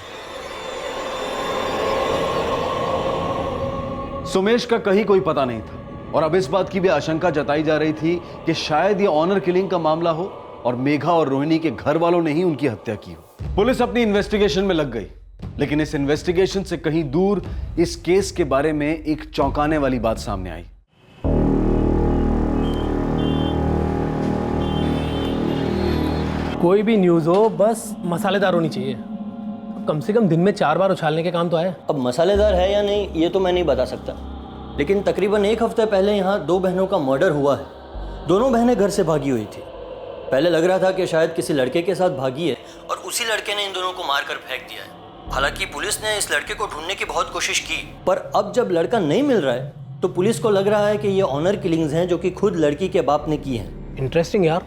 Speaker 13: सुमेश का कहीं कोई पता नहीं था, और अब इस बात की भी आशंका जताई जा रही थी कि शायद ये ऑनर किलिंग का मामला हो और मेघा और रोहिणी के घर वालों ने ही उनकी हत्या की हो। पुलिस अपनी इन्वेस्टिगेशन में लग गई, लेकिन इस इन्वेस्टिगेशन से कहीं दूर इस केस के बारे में एक चौंकाने वाली बात सामने आई।
Speaker 9: कोई भी न्यूज़ हो, बस मसालेदार होनी चाहिए। कम से कम दिन में 4 बार उछालने के काम तो आए।
Speaker 15: अब मसालेदार है या नहीं ये तो मैं नहीं बता सकता, लेकिन तकरीबन 1 हफ्ते पहले यहाँ 2 बहनों का मर्डर हुआ है। दोनों बहनें घर से भागी हुई थी। पहले लग रहा था कि शायद किसी लड़के के साथ भागी है और उसी लड़के ने इन दोनों को मारकर फेंक दिया है। हालांकि पुलिस ने इस लड़के को ढूंढने की बहुत कोशिश की, पर अब जब लड़का नहीं मिल रहा है तो पुलिस को लग रहा है कि ये ऑनर किलिंग्स हैं जो कि खुद लड़की के बाप ने की हैं।
Speaker 9: इंटरेस्टिंग यार,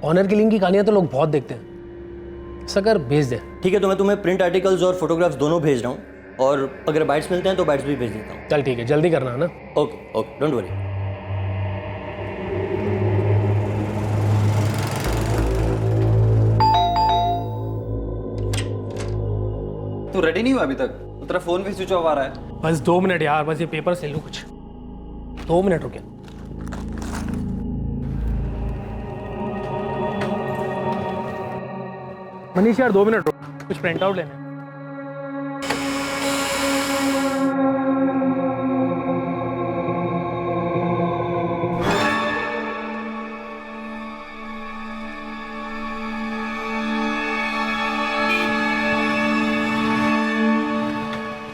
Speaker 9: ऑनर किलिंग की कहानियां तो लोग बहुत देखते हैं। सकर भेज दे।
Speaker 15: ठीक है, तो मैं तुम्हें प्रिंट आर्टिकल्स और फोटोग्राफ्स दोनों भेज रहा हूँ, और अगर बाइट्स मिलते हैं तो बाइट्स भी भेज देता हूँ।
Speaker 9: चल ठीक है, जल्दी करना है ना।
Speaker 15: Okay okay, don't worry.
Speaker 3: तू रेडी नहीं हुआ अभी तक?
Speaker 17: तो तेरा फोन भी स्विच ऑफ आ रहा है।
Speaker 9: बस 2 मिनट यार, बस ये पेपर से लूँ कुछ। 2 मिनट रुके। मनीष यार 2 मिनट रुक, कुछ प्रिंट आउट लेना है।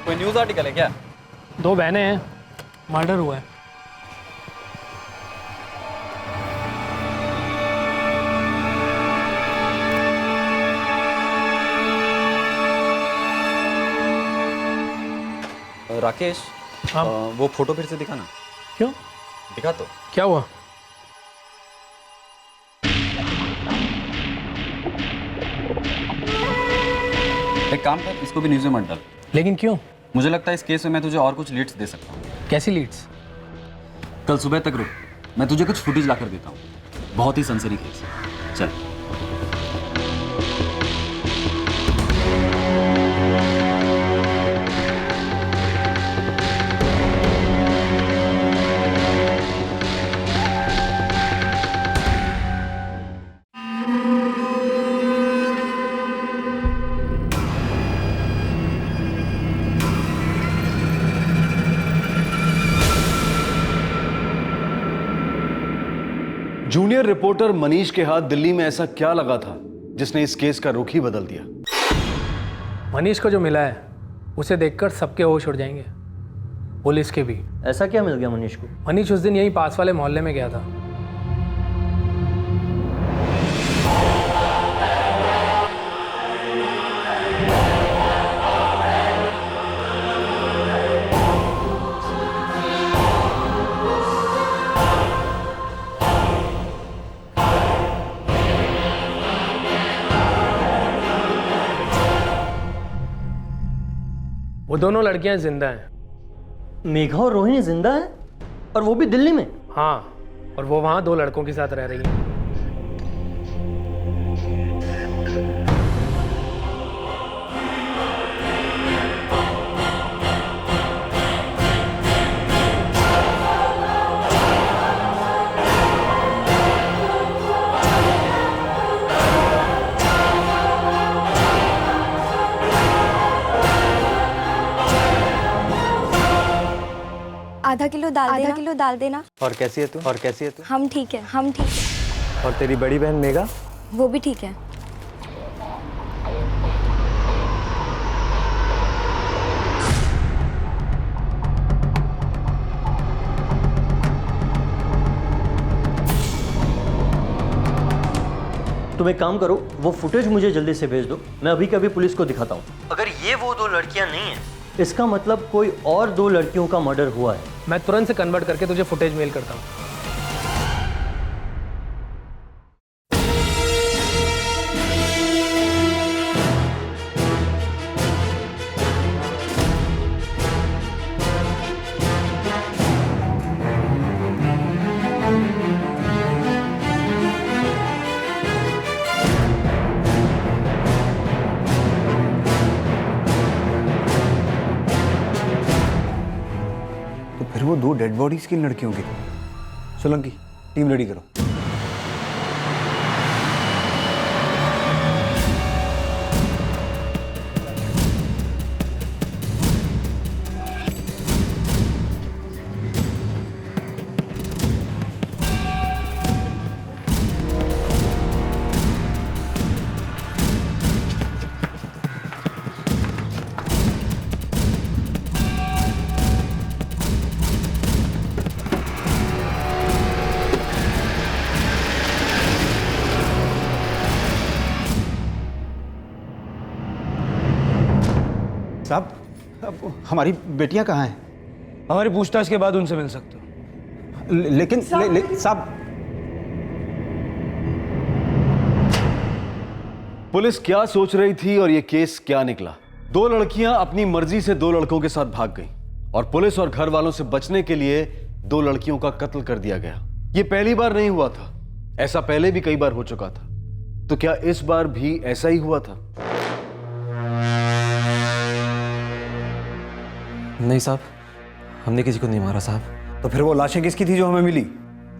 Speaker 17: कोई न्यूज़ आर्टिकल है क्या?
Speaker 9: 2 बहनें हैं, मर्डर हुआ है।
Speaker 17: राकेश,
Speaker 9: हाँ?
Speaker 17: वो फोटो फिर से दिखाना।
Speaker 9: क्यों?
Speaker 17: दिखा तो।
Speaker 9: क्या हुआ?
Speaker 17: एक काम कर, इसको भी न्यूज़ में मत डाल।
Speaker 9: लेकिन क्यों?
Speaker 17: मुझे लगता है इस केस में मैं तुझे और कुछ लीड्स दे सकता हूँ।
Speaker 9: कैसी लीड्स?
Speaker 17: कल सुबह तक रुक, मैं तुझे कुछ फुटेज ला कर देता हूँ। बहुत ही सनसनी केस। चल।
Speaker 13: जूनियर रिपोर्टर मनीष के हाथ दिल्ली में ऐसा क्या लगा था जिसने इस केस का रुख ही बदल दिया?
Speaker 9: मनीष को जो मिला है उसे देखकर सबके होश उड़ जाएंगे, पुलिस के भी।
Speaker 15: ऐसा क्या मिल गया मनीष को?
Speaker 9: मनीष उस दिन यहीं पास वाले मोहल्ले में गया था। वो दोनों लड़कियां जिंदा हैं।
Speaker 15: मेघा और रोहिणी जिंदा है? और वो भी दिल्ली में?
Speaker 9: हाँ, और वो वहां 2 लड़कों के साथ रह रही हैं।
Speaker 4: आधा किलो दाल देना।
Speaker 9: और कैसी है तू?
Speaker 4: हम ठीक है।
Speaker 9: और तेरी बड़ी बहन मेघा?
Speaker 4: वो भी ठीक है।
Speaker 15: तुम एक काम करो, वो फुटेज मुझे जल्दी से भेज दो, मैं अभी कभी पुलिस को दिखाता हूँ। अगर ये वो 2 लड़कियां नहीं हैं, इसका मतलब कोई और 2 लड़कियों का मर्डर हुआ है।
Speaker 9: मैं तुरंत से कन्वर्ट करके तुझे फुटेज मेल करता हूँ।
Speaker 7: फिर वो 2 डेड बॉडीज किन लड़कियों की थी? सोलंकी, टीम रेडी करो।
Speaker 5: साहब, हमारी बेटियां कहाँ हैं?
Speaker 7: हमारी पूछताछ के बाद उनसे मिल सकते हो।
Speaker 5: लेकिन साहब,
Speaker 13: पुलिस क्या सोच रही थी और ये केस क्या निकला? 2 लड़कियां अपनी मर्जी से 2 लड़कों के साथ भाग गईं और पुलिस और घर वालों से बचने के लिए 2 लड़कियों का कत्ल कर दिया गया। ये पहली बार नहीं हुआ था, ऐसा पहले भी कई बार हो चुका था। तो क्या इस बार भी ऐसा ही हुआ था?
Speaker 2: नहीं साहब, हमने किसी को नहीं मारा साहब।
Speaker 7: तो फिर वो लाशें किसकी थी जो हमें मिली?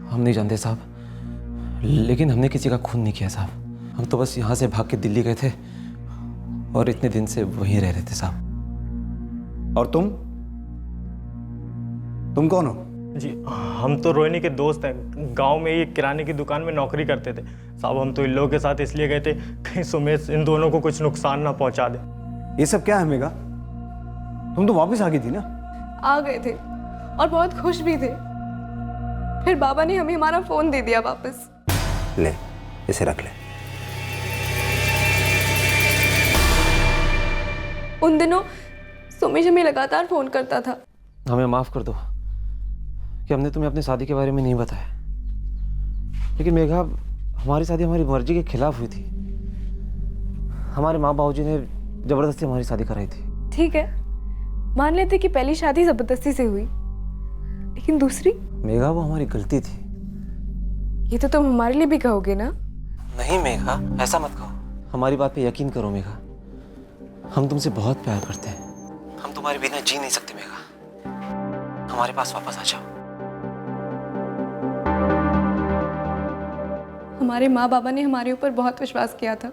Speaker 2: हम नहीं जानते साहब, लेकिन हमने किसी का खून नहीं किया साहब। हम तो बस यहाँ से भाग के दिल्ली गए थे और इतने दिन से वहीं रह रहे थे साहब।
Speaker 7: और तुम कौन हो?
Speaker 18: जी हम तो रोहिणी के दोस्त हैं, गांव में ही किराने की दुकान में नौकरी करते थे साहब। हम तो इन लोगों के साथ इसलिए गए थे कहीं सुमेश इन दोनों को कुछ नुकसान ना पहुंचा दे।
Speaker 7: ये सब क्या है मेगा? तुम तो वापस आ गई थी ना?
Speaker 1: आ गए थे और बहुत खुश भी थे। फिर बाबा ने हमें हमारा फोन दे दिया वापस।
Speaker 7: ले, इसे रख ले।
Speaker 1: उन दिनों सुमेश हमें लगातार फोन करता था।
Speaker 2: हमें माफ़ कर दो कि हमने तुम्हें अपनी शादी के बारे में नहीं बताया, लेकिन मेघा, हमारी शादी हमारी मर्जी के खिलाफ हुई थी। हमारे माँ बाबूजी ने जबरदस्ती हमारी शादी कराई थी।
Speaker 1: ठीक है, मान लेते कि पहली शादी जबरदस्ती से हुई, लेकिन दूसरी?
Speaker 2: मेघा, वो हमारी गलती थी।
Speaker 1: ये तो तुम हमारे लिए भी कहोगे ना?
Speaker 2: नहीं मेघा, ऐसा मत कहो। हमारी बात पे यकीन करो मेघा, हम तुमसे बहुत प्यार करते हैं। हम तुम्हारे बिना जी नहीं सकते मेघा। हमारे पास वापस आ जाओ।
Speaker 1: हमारे माँ बाबा ने हमारे ऊपर बहुत विश्वास किया था,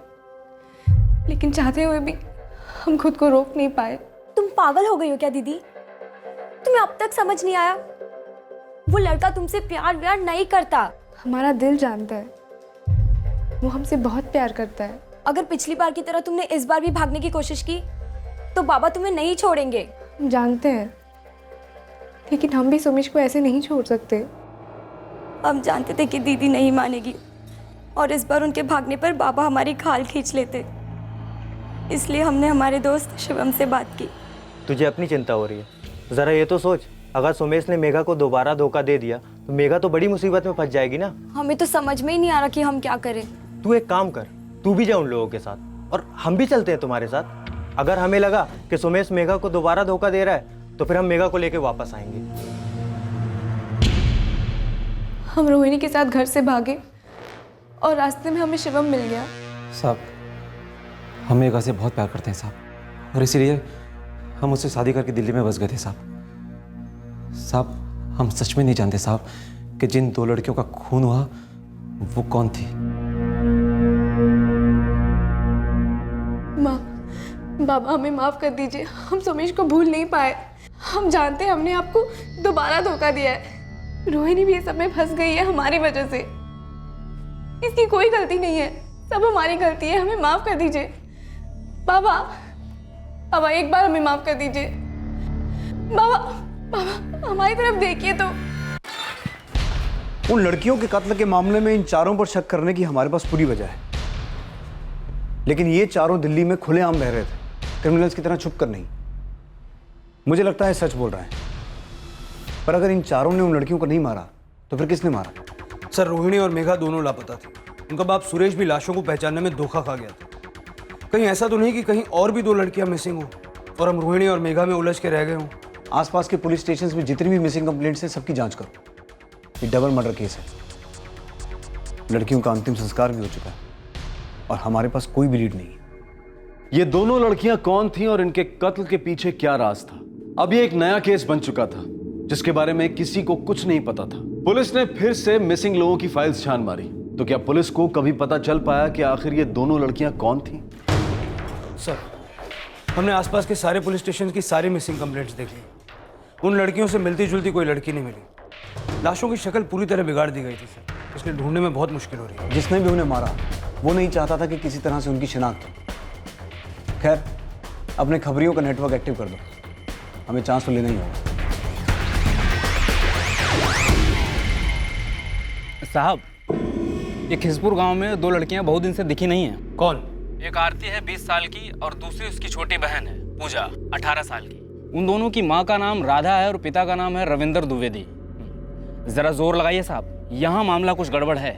Speaker 1: लेकिन चाहते हुए भी हम खुद को रोक नहीं पाए।
Speaker 4: तुम पागल हो गई हो क्या दीदी? तुम्हें अब तक समझ नहीं आया? वो लड़का तुमसे प्यार व्यार नहीं करता।
Speaker 1: हमारा दिल जानता है, वो हमसे बहुत प्यार करता है।
Speaker 4: अगर पिछली बार की तरह तुमने इस बार भी भागने की कोशिश की तो बाबा तुम्हें नहीं छोड़ेंगे।
Speaker 1: हम जानते हैं, लेकिन हम भी सुमेश को ऐसे नहीं छोड़ सकते।
Speaker 4: हम जानते थे कि दीदी नहीं मानेगी और इस बार उनके भागने पर बाबा हमारी खाल खींच लेते, इसलिए हमने हमारे दोस्त शिवम से बात की।
Speaker 18: तुझे अपनी चिंता हो रही है, ज़रा ये तो सोच, अगर सुमेश ने मेघा को दोबारा धोखा दे दिया तो मेघा तो बड़ी मुसीबत में फंस जाएगी ना।
Speaker 4: हमें तो समझ में ही नहीं आ रहा कि हम क्या करें।
Speaker 18: तू एक काम कर, तू भी जा उन लोगों के साथ और हम भी चलते हैं तुम्हारे साथ। अगर हमें लगा कि सुमेश मेघा को दोबारा धोखा दे रहा है तो फिर हम मेघा को लेके वापस आएंगे।
Speaker 1: हम रोहिणी के साथ घर से भागे और रास्ते में हमें शिवम मिल गया।
Speaker 2: साहब, हम मेघा से बहुत प्यार करते हैं साहब, और इसीलिए हम उससे शादी करके दिल्ली में बस गए थे साहब। साहब, हम सच में नहीं जानते साहब कि जिन दो लड़कियों का खून हुआ वो कौन थी।
Speaker 1: माँ, बाबा हमें माफ कर दीजिए, हम सुमेश को भूल नहीं पाए। हम जानते हैं हमने आपको दोबारा धोखा दिया है। रोहिणी भी ये सब में फंस गई है हमारी वजह से। इसकी कोई गलती नहीं है, सब हमारी गलती है। हमें माफ कर दीजिए बाबा। बाबा, एक बार हमें माफ कर दीजिए बाबा। बाबा, हमारी तरफ देखिए तो।
Speaker 7: उन लड़कियों के कत्ल के मामले में इन चारों पर शक करने की हमारे पास पूरी वजह है, लेकिन ये चारों दिल्ली में खुलेआम रह रहे थे, क्रिमिनल्स की तरह छुप कर नहीं। मुझे लगता है सच बोल रहे हैं, पर अगर इन चारों ने उन लड़कियों को नहीं मारा तो फिर किसने मारा?
Speaker 19: सर, रोहिणी और मेघा दोनों लापता थे। उनका बाप सुरेश भी लाशों को पहचानने में धोखा खा गया था। कहीं ऐसा तो नहीं कि कहीं और भी दो लड़कियां मिसिंग हो और हम रोहिणी और मेघा में उलझ के रह गए हों?
Speaker 7: आसपास के पुलिस स्टेशंस में जितनी भी मिसिंग कंप्लेंट्स हैं सबकी जांच करो। ये डबल मर्डर केस है। लड़कियों का अंतिम संस्कार भी हो चुका है और हमारे पास कोई भी लीड नहीं है।
Speaker 13: ये दोनों लड़कियां कौन थीं और इनके कत्ल के पीछे क्या राज था? अब ये एक नया केस बन चुका था जिसके बारे में किसी को कुछ नहीं पता था। पुलिस ने फिर से मिसिंग लोगों की फाइल्स छान मारी, तो क्या पुलिस को कभी पता चल पाया कि आखिर ये दोनों लड़कियां कौन थीं?
Speaker 19: सर, हमने आसपास के सारे पुलिस स्टेशन की सारी मिसिंग कंप्लेंट्स देख ली। उन लड़कियों से मिलती जुलती कोई लड़की नहीं मिली। लाशों की शक्ल पूरी तरह बिगाड़ दी गई थी सर, इसलिए ढूंढने में बहुत मुश्किल हो रही है।
Speaker 7: जिसने भी उन्हें मारा वो नहीं चाहता था कि किसी तरह से उनकी शिनाख्त हो। खैर, अपने खबरियों का नेटवर्क एक्टिव कर दो, हमें चांस तो लेना ही होगा।
Speaker 3: साहब, ये खिसपुर गांव में दो लड़कियां बहुत दिन से दिखी नहीं हैं।
Speaker 19: कौन?
Speaker 3: एक आरती है 20 साल की और दूसरी उसकी छोटी बहन है पूजा 18 साल की। उन दोनों की माँ का नाम राधा है और पिता का नाम है रविंदर द्विवेदी। जरा जोर लगाइए साहब, यहाँ मामला कुछ गड़बड़ है।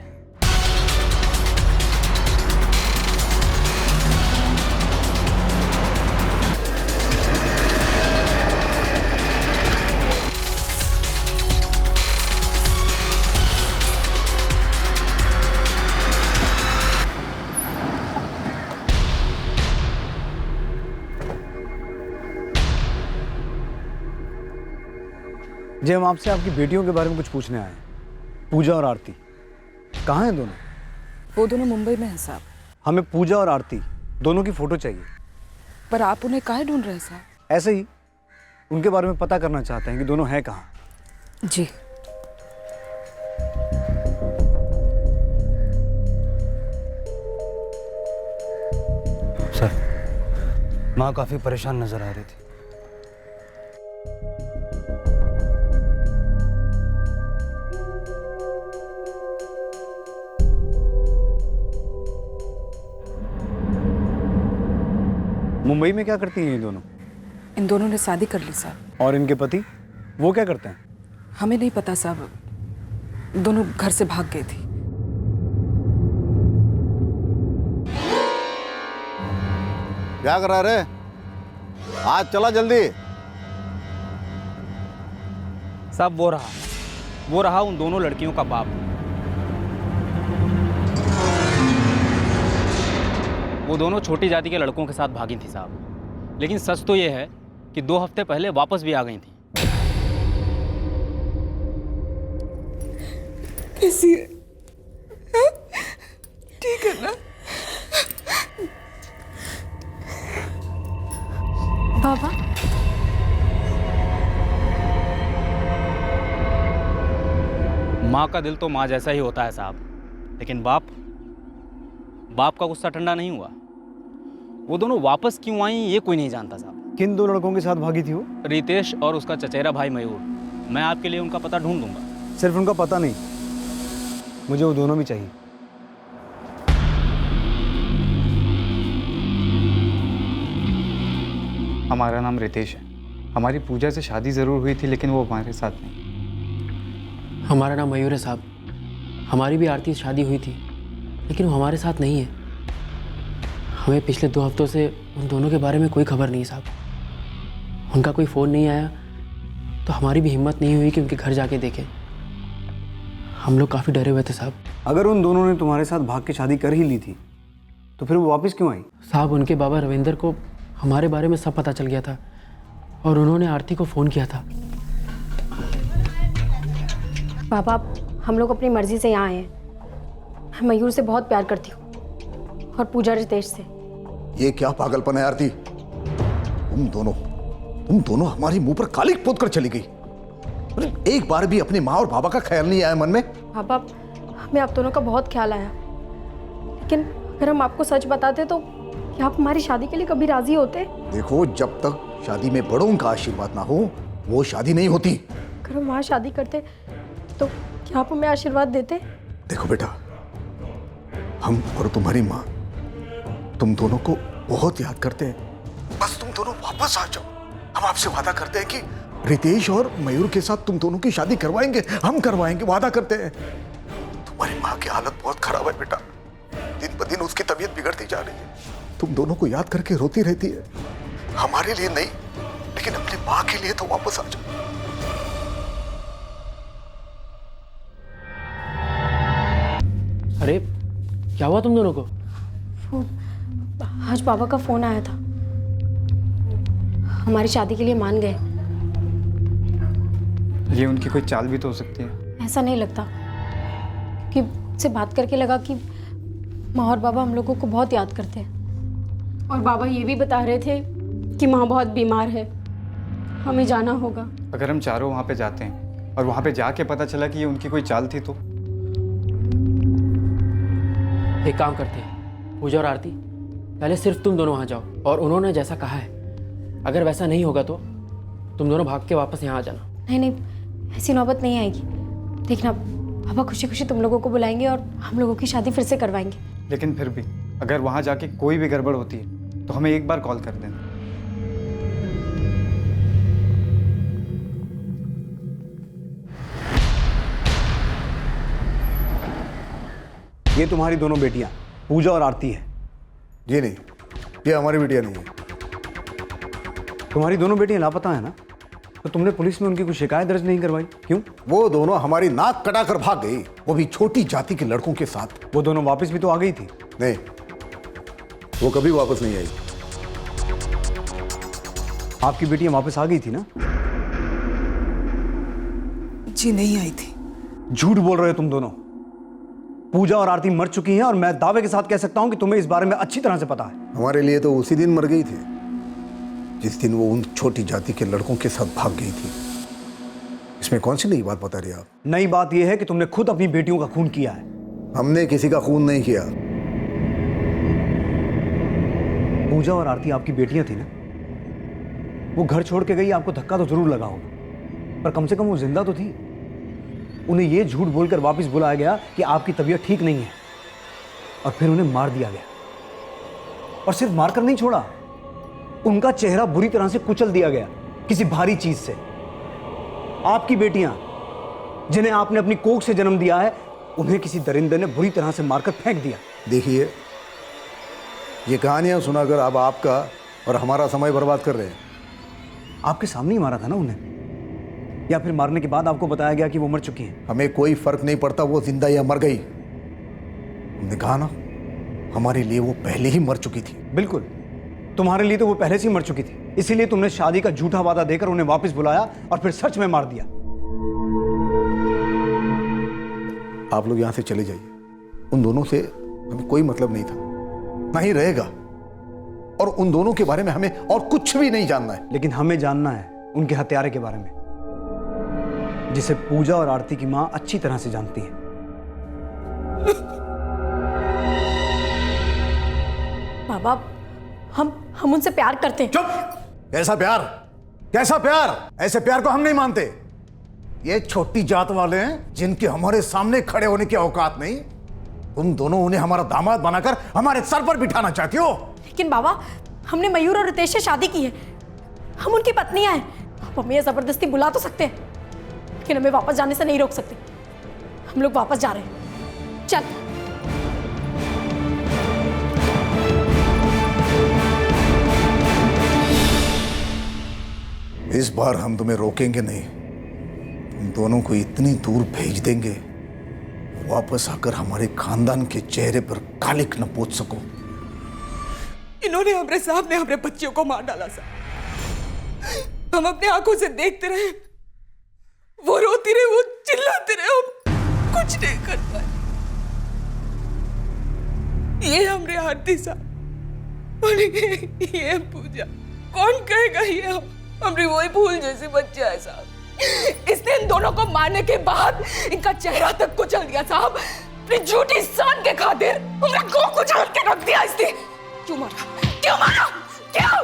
Speaker 7: जी हम आपसे आपकी बेटियों के बारे में कुछ पूछने आए हैं। पूजा और आरती कहाँ हैं दोनों?
Speaker 20: वो दोनों मुंबई में हैं साहब।
Speaker 7: हमें पूजा और आरती दोनों की फ़ोटो चाहिए।
Speaker 20: पर आप उन्हें काहे ढूंढ रहे हैं साहब?
Speaker 7: ऐसे ही उनके बारे में पता करना चाहते हैं कि दोनों हैं कहाँ।
Speaker 20: जी।
Speaker 19: सर, माँ काफ़ी परेशान नजर आ रही थी।
Speaker 7: मुंबई में क्या करती हैं ये दोनों?
Speaker 20: इन दोनों ने शादी कर ली साहब।
Speaker 7: और इनके पति वो क्या करते हैं?
Speaker 20: हमें नहीं पता साहब, दोनों घर से भाग गई थी।
Speaker 21: क्या कर रहा रे? आज चला जल्दी।
Speaker 3: साहब वो रहा उन दोनों लड़कियों का बाप। वो दोनों छोटी जाति के लड़कों के साथ भागी थी साहब, लेकिन सच तो ये है कि 2 हफ्ते पहले वापस भी आ गई थी।
Speaker 20: कैसी है? ठीक है ना?
Speaker 10: बाबा
Speaker 3: माँ का दिल तो माँ जैसा ही होता है साहब, लेकिन बाप का गुस्सा ठंडा नहीं हुआ। वो दोनों वापस क्यों आई ये कोई नहीं जानता साहब।
Speaker 7: किन 2 लड़कों के साथ भागी थी वो?
Speaker 3: रितेश और उसका चचेरा भाई मयूर। मैं आपके लिए उनका पता ढूंढ दूंगा।
Speaker 7: सिर्फ उनका पता नहीं, मुझे वो दोनों भी चाहिए।
Speaker 22: हमारा नाम रितेश है। हमारी पूजा से शादी ज़रूर हुई थी, लेकिन वो हमारे साथ नहीं।
Speaker 23: हमारा नाम मयूर है साहब। हमारी भी आरती से शादी हुई थी, लेकिन वो हमारे साथ नहीं है। हमें पिछले 2 हफ्तों से उन दोनों के बारे में कोई खबर नहीं साहब। उनका कोई फ़ोन नहीं आया, तो हमारी भी हिम्मत नहीं हुई कि उनके घर जाके देखें। हम लोग काफ़ी डरे हुए थे साहब।
Speaker 7: अगर उन दोनों ने तुम्हारे साथ भाग के शादी कर ही ली थी, तो फिर वो वापस क्यों आई?
Speaker 23: साहब उनके बाबा रविंदर को हमारे बारे में सब पता चल गया था, और उन्होंने आरती को फ़ोन किया था।
Speaker 10: पापा हम लोग अपनी मर्जी से यहाँ आए हैं। मैं मयूर से बहुत प्यार करती हूँ और पूजा रितेश से।
Speaker 21: ये क्या पागलपन है आरती? तुम दोनों हमारी मुंह पर कालिक पोत कर चली गई। एक बार भी अपनी माँ और बाबा का ख्याल नहीं आया मन में?
Speaker 10: पापा हमें आप दोनों का बहुत ख्याल आया, लेकिन अगर हम आपको सच बताते तो क्या आप हमारी शादी के लिए कभी राजी होते?
Speaker 21: देखो, जब तक शादी में बड़ों का आशीर्वाद ना हो वो शादी नहीं होती।
Speaker 10: अगर हम वहाँ शादी करते तो क्या आप हमें आशीर्वाद देते?
Speaker 21: देखो बेटा, हम और तुम्हारी माँ तुम दोनों को बहुत याद करते हैं। बस तुम दोनों वापस आ जाओ। हम आपसे वादा करते हैं कि रितेश और मयूर के साथ तुम दोनों की शादी करवाएंगे। हम करवाएंगे, वादा करते हैं। तुम्हारी माँ की हालत बहुत खराब है बेटा। दिन ब दिन उसकी तबीयत बिगड़ती जा रही है। तुम दोनों को याद करके रोती रहती है। हमारे लिए नहीं, लेकिन अपनी माँ के लिए तो वापस आ जाओ।
Speaker 23: अरे क्या हुआ तुम दोनों को?
Speaker 10: वो आज बाबा का फ़ोन आया था, हमारी शादी के लिए मान गए।
Speaker 22: ये उनकी कोई चाल भी तो हो सकती है।
Speaker 10: ऐसा नहीं लगता, कि से बात करके लगा कि माँ और बाबा हम लोगों को बहुत याद करते हैं। और बाबा ये भी बता रहे थे कि माँ बहुत बीमार है, हमें जाना होगा।
Speaker 22: अगर हम चारों वहाँ पे जाते हैं और वहाँ पे जाके पता चला कि ये उनकी कोई चाल थी तो?
Speaker 23: एक काम करते हैं, पूजा और आरती पहले सिर्फ तुम दोनों वहाँ जाओ, और उन्होंने जैसा कहा है अगर वैसा नहीं होगा तो तुम दोनों भाग के वापस यहाँ आ जाना।
Speaker 10: नहीं, ऐसी नौबत नहीं आएगी। देखना, पापा खुशी खुशी तुम लोगों को बुलाएंगे और हम लोगों की शादी फिर से करवाएंगे।
Speaker 22: लेकिन फिर भी अगर वहाँ जाके कोई भी गड़बड़ होती है तो हमें एक बार कॉल कर देना।
Speaker 7: ये तुम्हारी दोनों बेटियां पूजा और आरती है?
Speaker 21: जी नहीं, ये हमारी बेटियां नहीं है।
Speaker 7: तुम्हारी दोनों बेटियां लापता है ना? तो तुमने पुलिस में उनकी कोई शिकायत दर्ज नहीं करवाई, क्यों?
Speaker 21: वो दोनों हमारी नाक कटाकर भाग गई, वो भी छोटी जाति के लड़कों के साथ।
Speaker 7: वो दोनों वापस भी तो आ गई थी।
Speaker 21: नहीं, वो कभी वापस नहीं आई।
Speaker 7: आपकी बेटियां वापस आ गई थी ना?
Speaker 20: बच्ची नहीं आई थी।
Speaker 7: झूठ बोल रहे हो तुम दोनों। पूजा और आरती मर चुकी हैं और मैं दावे के साथ कह सकता हूं कि तुम्हें इस बारे में अच्छी तरह से पता है।
Speaker 21: हमारे लिए तो उसी दिन मर गई थी जिस दिन वो उन छोटी जाति के लड़कों के साथ भाग गई थी। इसमें कौन सी नई बात बता रही आप?
Speaker 7: नई बात यह है कि तुमने खुद अपनी बेटियों का खून किया है।
Speaker 21: हमने किसी का खून नहीं किया।
Speaker 7: पूजा और आरती आपकी बेटियां थी ना। वो घर छोड़ के गई, आपको धक्का तो जरूर लगा होगा, पर कम से कम वो जिंदा तो थी। उन्हें ये झूठ बोलकर वापस बुलाया गया कि आपकी तबीयत ठीक नहीं है, और फिर उन्हें मार दिया गया। और सिर्फ मारकर नहीं छोड़ा, उनका चेहरा बुरी तरह से कुचल दिया गया किसी भारी चीज से। आपकी बेटियां जिन्हें आपने अपनी कोख से जन्म दिया है, उन्हें किसी दरिंदे ने बुरी तरह से मारकर फेंक दिया।
Speaker 21: देखिए, ये कहानियां सुनाकर अब आपका और हमारा समय बर्बाद कर रहे हैं।
Speaker 7: आपके सामने ही मारा था ना उन्हें, या फिर मारने के बाद आपको बताया गया कि वो मर चुकी हैं?
Speaker 21: हमें कोई फर्क नहीं पड़ता वो जिंदा या मर गई। हमने कहा ना, हमारे लिए वो पहले ही मर चुकी थी।
Speaker 7: बिल्कुल, तुम्हारे लिए तो वो पहले से ही मर चुकी थी। इसीलिए तुमने शादी का झूठा वादा देकर उन्हें वापस बुलाया और फिर सच में मार दिया।
Speaker 21: आप लोग यहां से चले जाइए। उन दोनों से हमें कोई मतलब नहीं था, ना ही रहेगा, और उन दोनों के बारे में हमें और कुछ भी नहीं जानना है।
Speaker 7: लेकिन हमें जानना है उनके हत्यारे के बारे में, जिसे पूजा और आरती की मां अच्छी तरह से जानती है।
Speaker 8: बाबा, हम उनसे प्यार करते हैं।
Speaker 21: चुप! कैसा प्यार? कैसा प्यार? ऐसे प्यार को हम नहीं मानते। ये छोटी जात वाले हैं जिनके हमारे सामने खड़े होने की औकात नहीं। तुम दोनों उन्हें हमारा दामाद बनाकर हमारे सर पर बिठाना चाहती हो।
Speaker 8: लेकिन बाबा, हमने मयूर और रितेश से शादी की है, हम उनकी पत्नियां हैं। आप हमें जबरदस्ती बुला तो सकते हैं, लेकिन हमें वापस जाने से नहीं रोक सकते। हम लोग वापस जा रहे हैं, चल।
Speaker 21: इस बार हम तुम्हें रोकेंगे नहीं। तुम दोनों को इतनी दूर भेज देंगे, वापस आकर हमारे खानदान के चेहरे पर कालिक न पोंछ सको।
Speaker 20: इन्होंने हमारे सामने हमारे बच्चियों को मार डाला साहब। हम अपने आंखों से देखते रहे, वो रोती रहे, वो चिल्लाते रहे, हम कुछ नहीं कर पाए। ये हमरे आरती साहब और ये पूजा, कौन कहेगा ये हमरी वही भूल जैसे बच्चा है साहब। इसने इन दोनों को मारने के बाद इनका चेहरा तक कुचल दिया साहब। अपनी झूठी शान के खातिर हमरा को कुचल के रख दिया इसने। क्यों मारा? क्यों मारा? क्यों?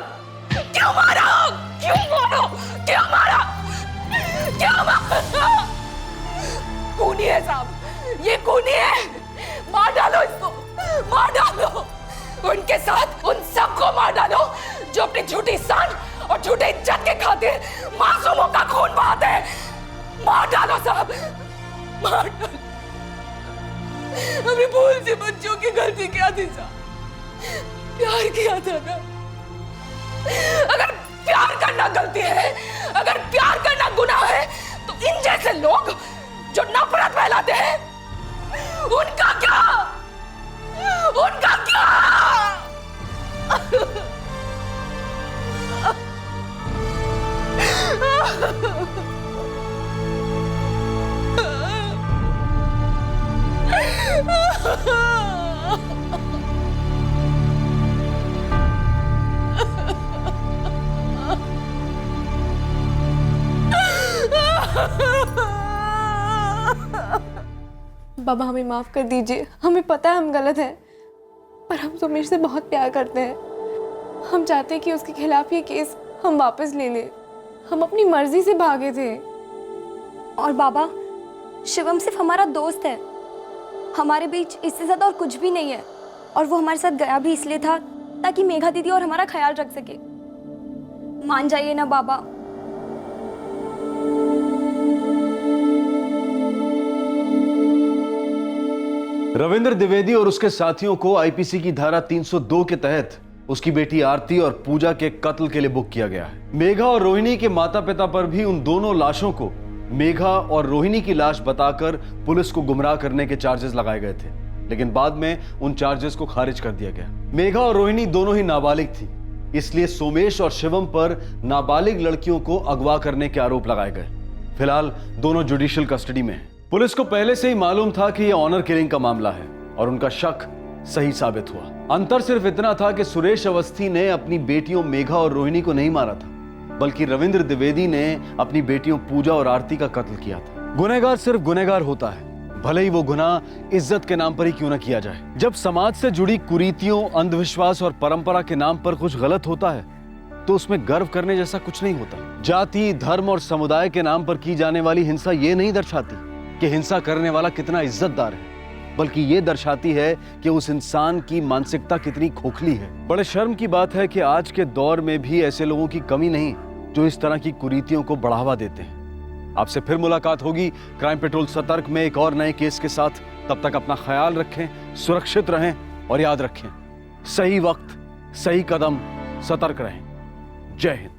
Speaker 20: क्यों मारा? क्यों मारा? क्यों मारा? क्यों मारा? खूनी है साहब, ये खूनी है। मार डालो इसको, मार डालो। उनके साथ उन सबको मार डालो जो अपनी झूठी शान और झूठे इज्जत के खातिर मासूमों का खून बहाते हैं। मार डालो साहब, मार डालो। हमें भूल से बच्चों की गलती क्या थी साहब? प्यार किया था ना। अगर प्यार करना गलती है, अगर प्यार करना गुनाह है, तो इन जैसे लोग जो नफरत फैलाते हैं, उनका क्या? उनका क्या?
Speaker 1: बाबा, हमें माफ कर दीजिए। हमें पता है हम गलत हैं, पर हम सोमेश से बहुत प्यार करते हैं। हम चाहते हैं कि उसके खिलाफ ये केस हम वापस ले लें। हम अपनी मर्जी से भागे थे।
Speaker 4: और बाबा, शिवम सिर्फ हमारा दोस्त है, हमारे बीच इससे ज़्यादा और कुछ भी नहीं है। और वो हमारे साथ गया भी इसलिए था ताकि मेघा दीदी और हमारा ख्याल रख सके। मान जाइए ना बाबा।
Speaker 13: रविंद्र द्विवेदी और उसके साथियों को आईपीसी की धारा 302 के तहत उसकी बेटी आरती और पूजा के कत्ल के लिए बुक किया गया है। मेघा और रोहिणी के माता पिता पर भी उन दोनों लाशों को मेघा और रोहिणी की लाश बताकर पुलिस को गुमराह करने के चार्जेस लगाए गए थे, लेकिन बाद में उन चार्जेस को खारिज कर दिया गया। मेघा और रोहिणी दोनों ही नाबालिग थी, इसलिए सोमेश और शिवम पर नाबालिग लड़कियों को अगवा करने के आरोप लगाए गए। फिलहाल दोनों जुडिशियल कस्टडी में हैं। पुलिस को पहले से ही मालूम था कि यह ऑनर किलिंग का मामला है और उनका शक सही साबित हुआ। अंतर सिर्फ इतना था कि सुरेश अवस्थी ने अपनी बेटियों मेघा और रोहिणी को नहीं मारा था, बल्कि रविंद्र द्विवेदी ने अपनी बेटियों पूजा और आरती का कत्ल किया था। गुनहगार सिर्फ गुनहगार होता है, भले ही वो गुनाह इज्जत के नाम पर ही क्यों न किया जाए। जब समाज से जुड़ी कुरीतियों, अंधविश्वास और परंपरा के नाम पर कुछ गलत होता है तो उसमें गर्व करने जैसा कुछ नहीं होता। जाति, धर्म और समुदाय के नाम पर की जाने वाली हिंसा ये नहीं दर्शाती कि हिंसा करने वाला कितना इज्जतदार है, बल्कि ये दर्शाती है कि उस इंसान की मानसिकता कितनी खोखली है। बड़े शर्म की बात है कि आज के दौर में भी ऐसे लोगों की कमी नहीं जो इस तरह की कुरीतियों को बढ़ावा देते हैं। आपसे फिर मुलाकात होगी क्राइम पेट्रोल सतर्क में एक और नए केस के साथ। तब तक अपना ख्याल रखें, सुरक्षित रहें और याद रखें, सही वक्त, सही कदम, सतर्क रहें। जय हिंद।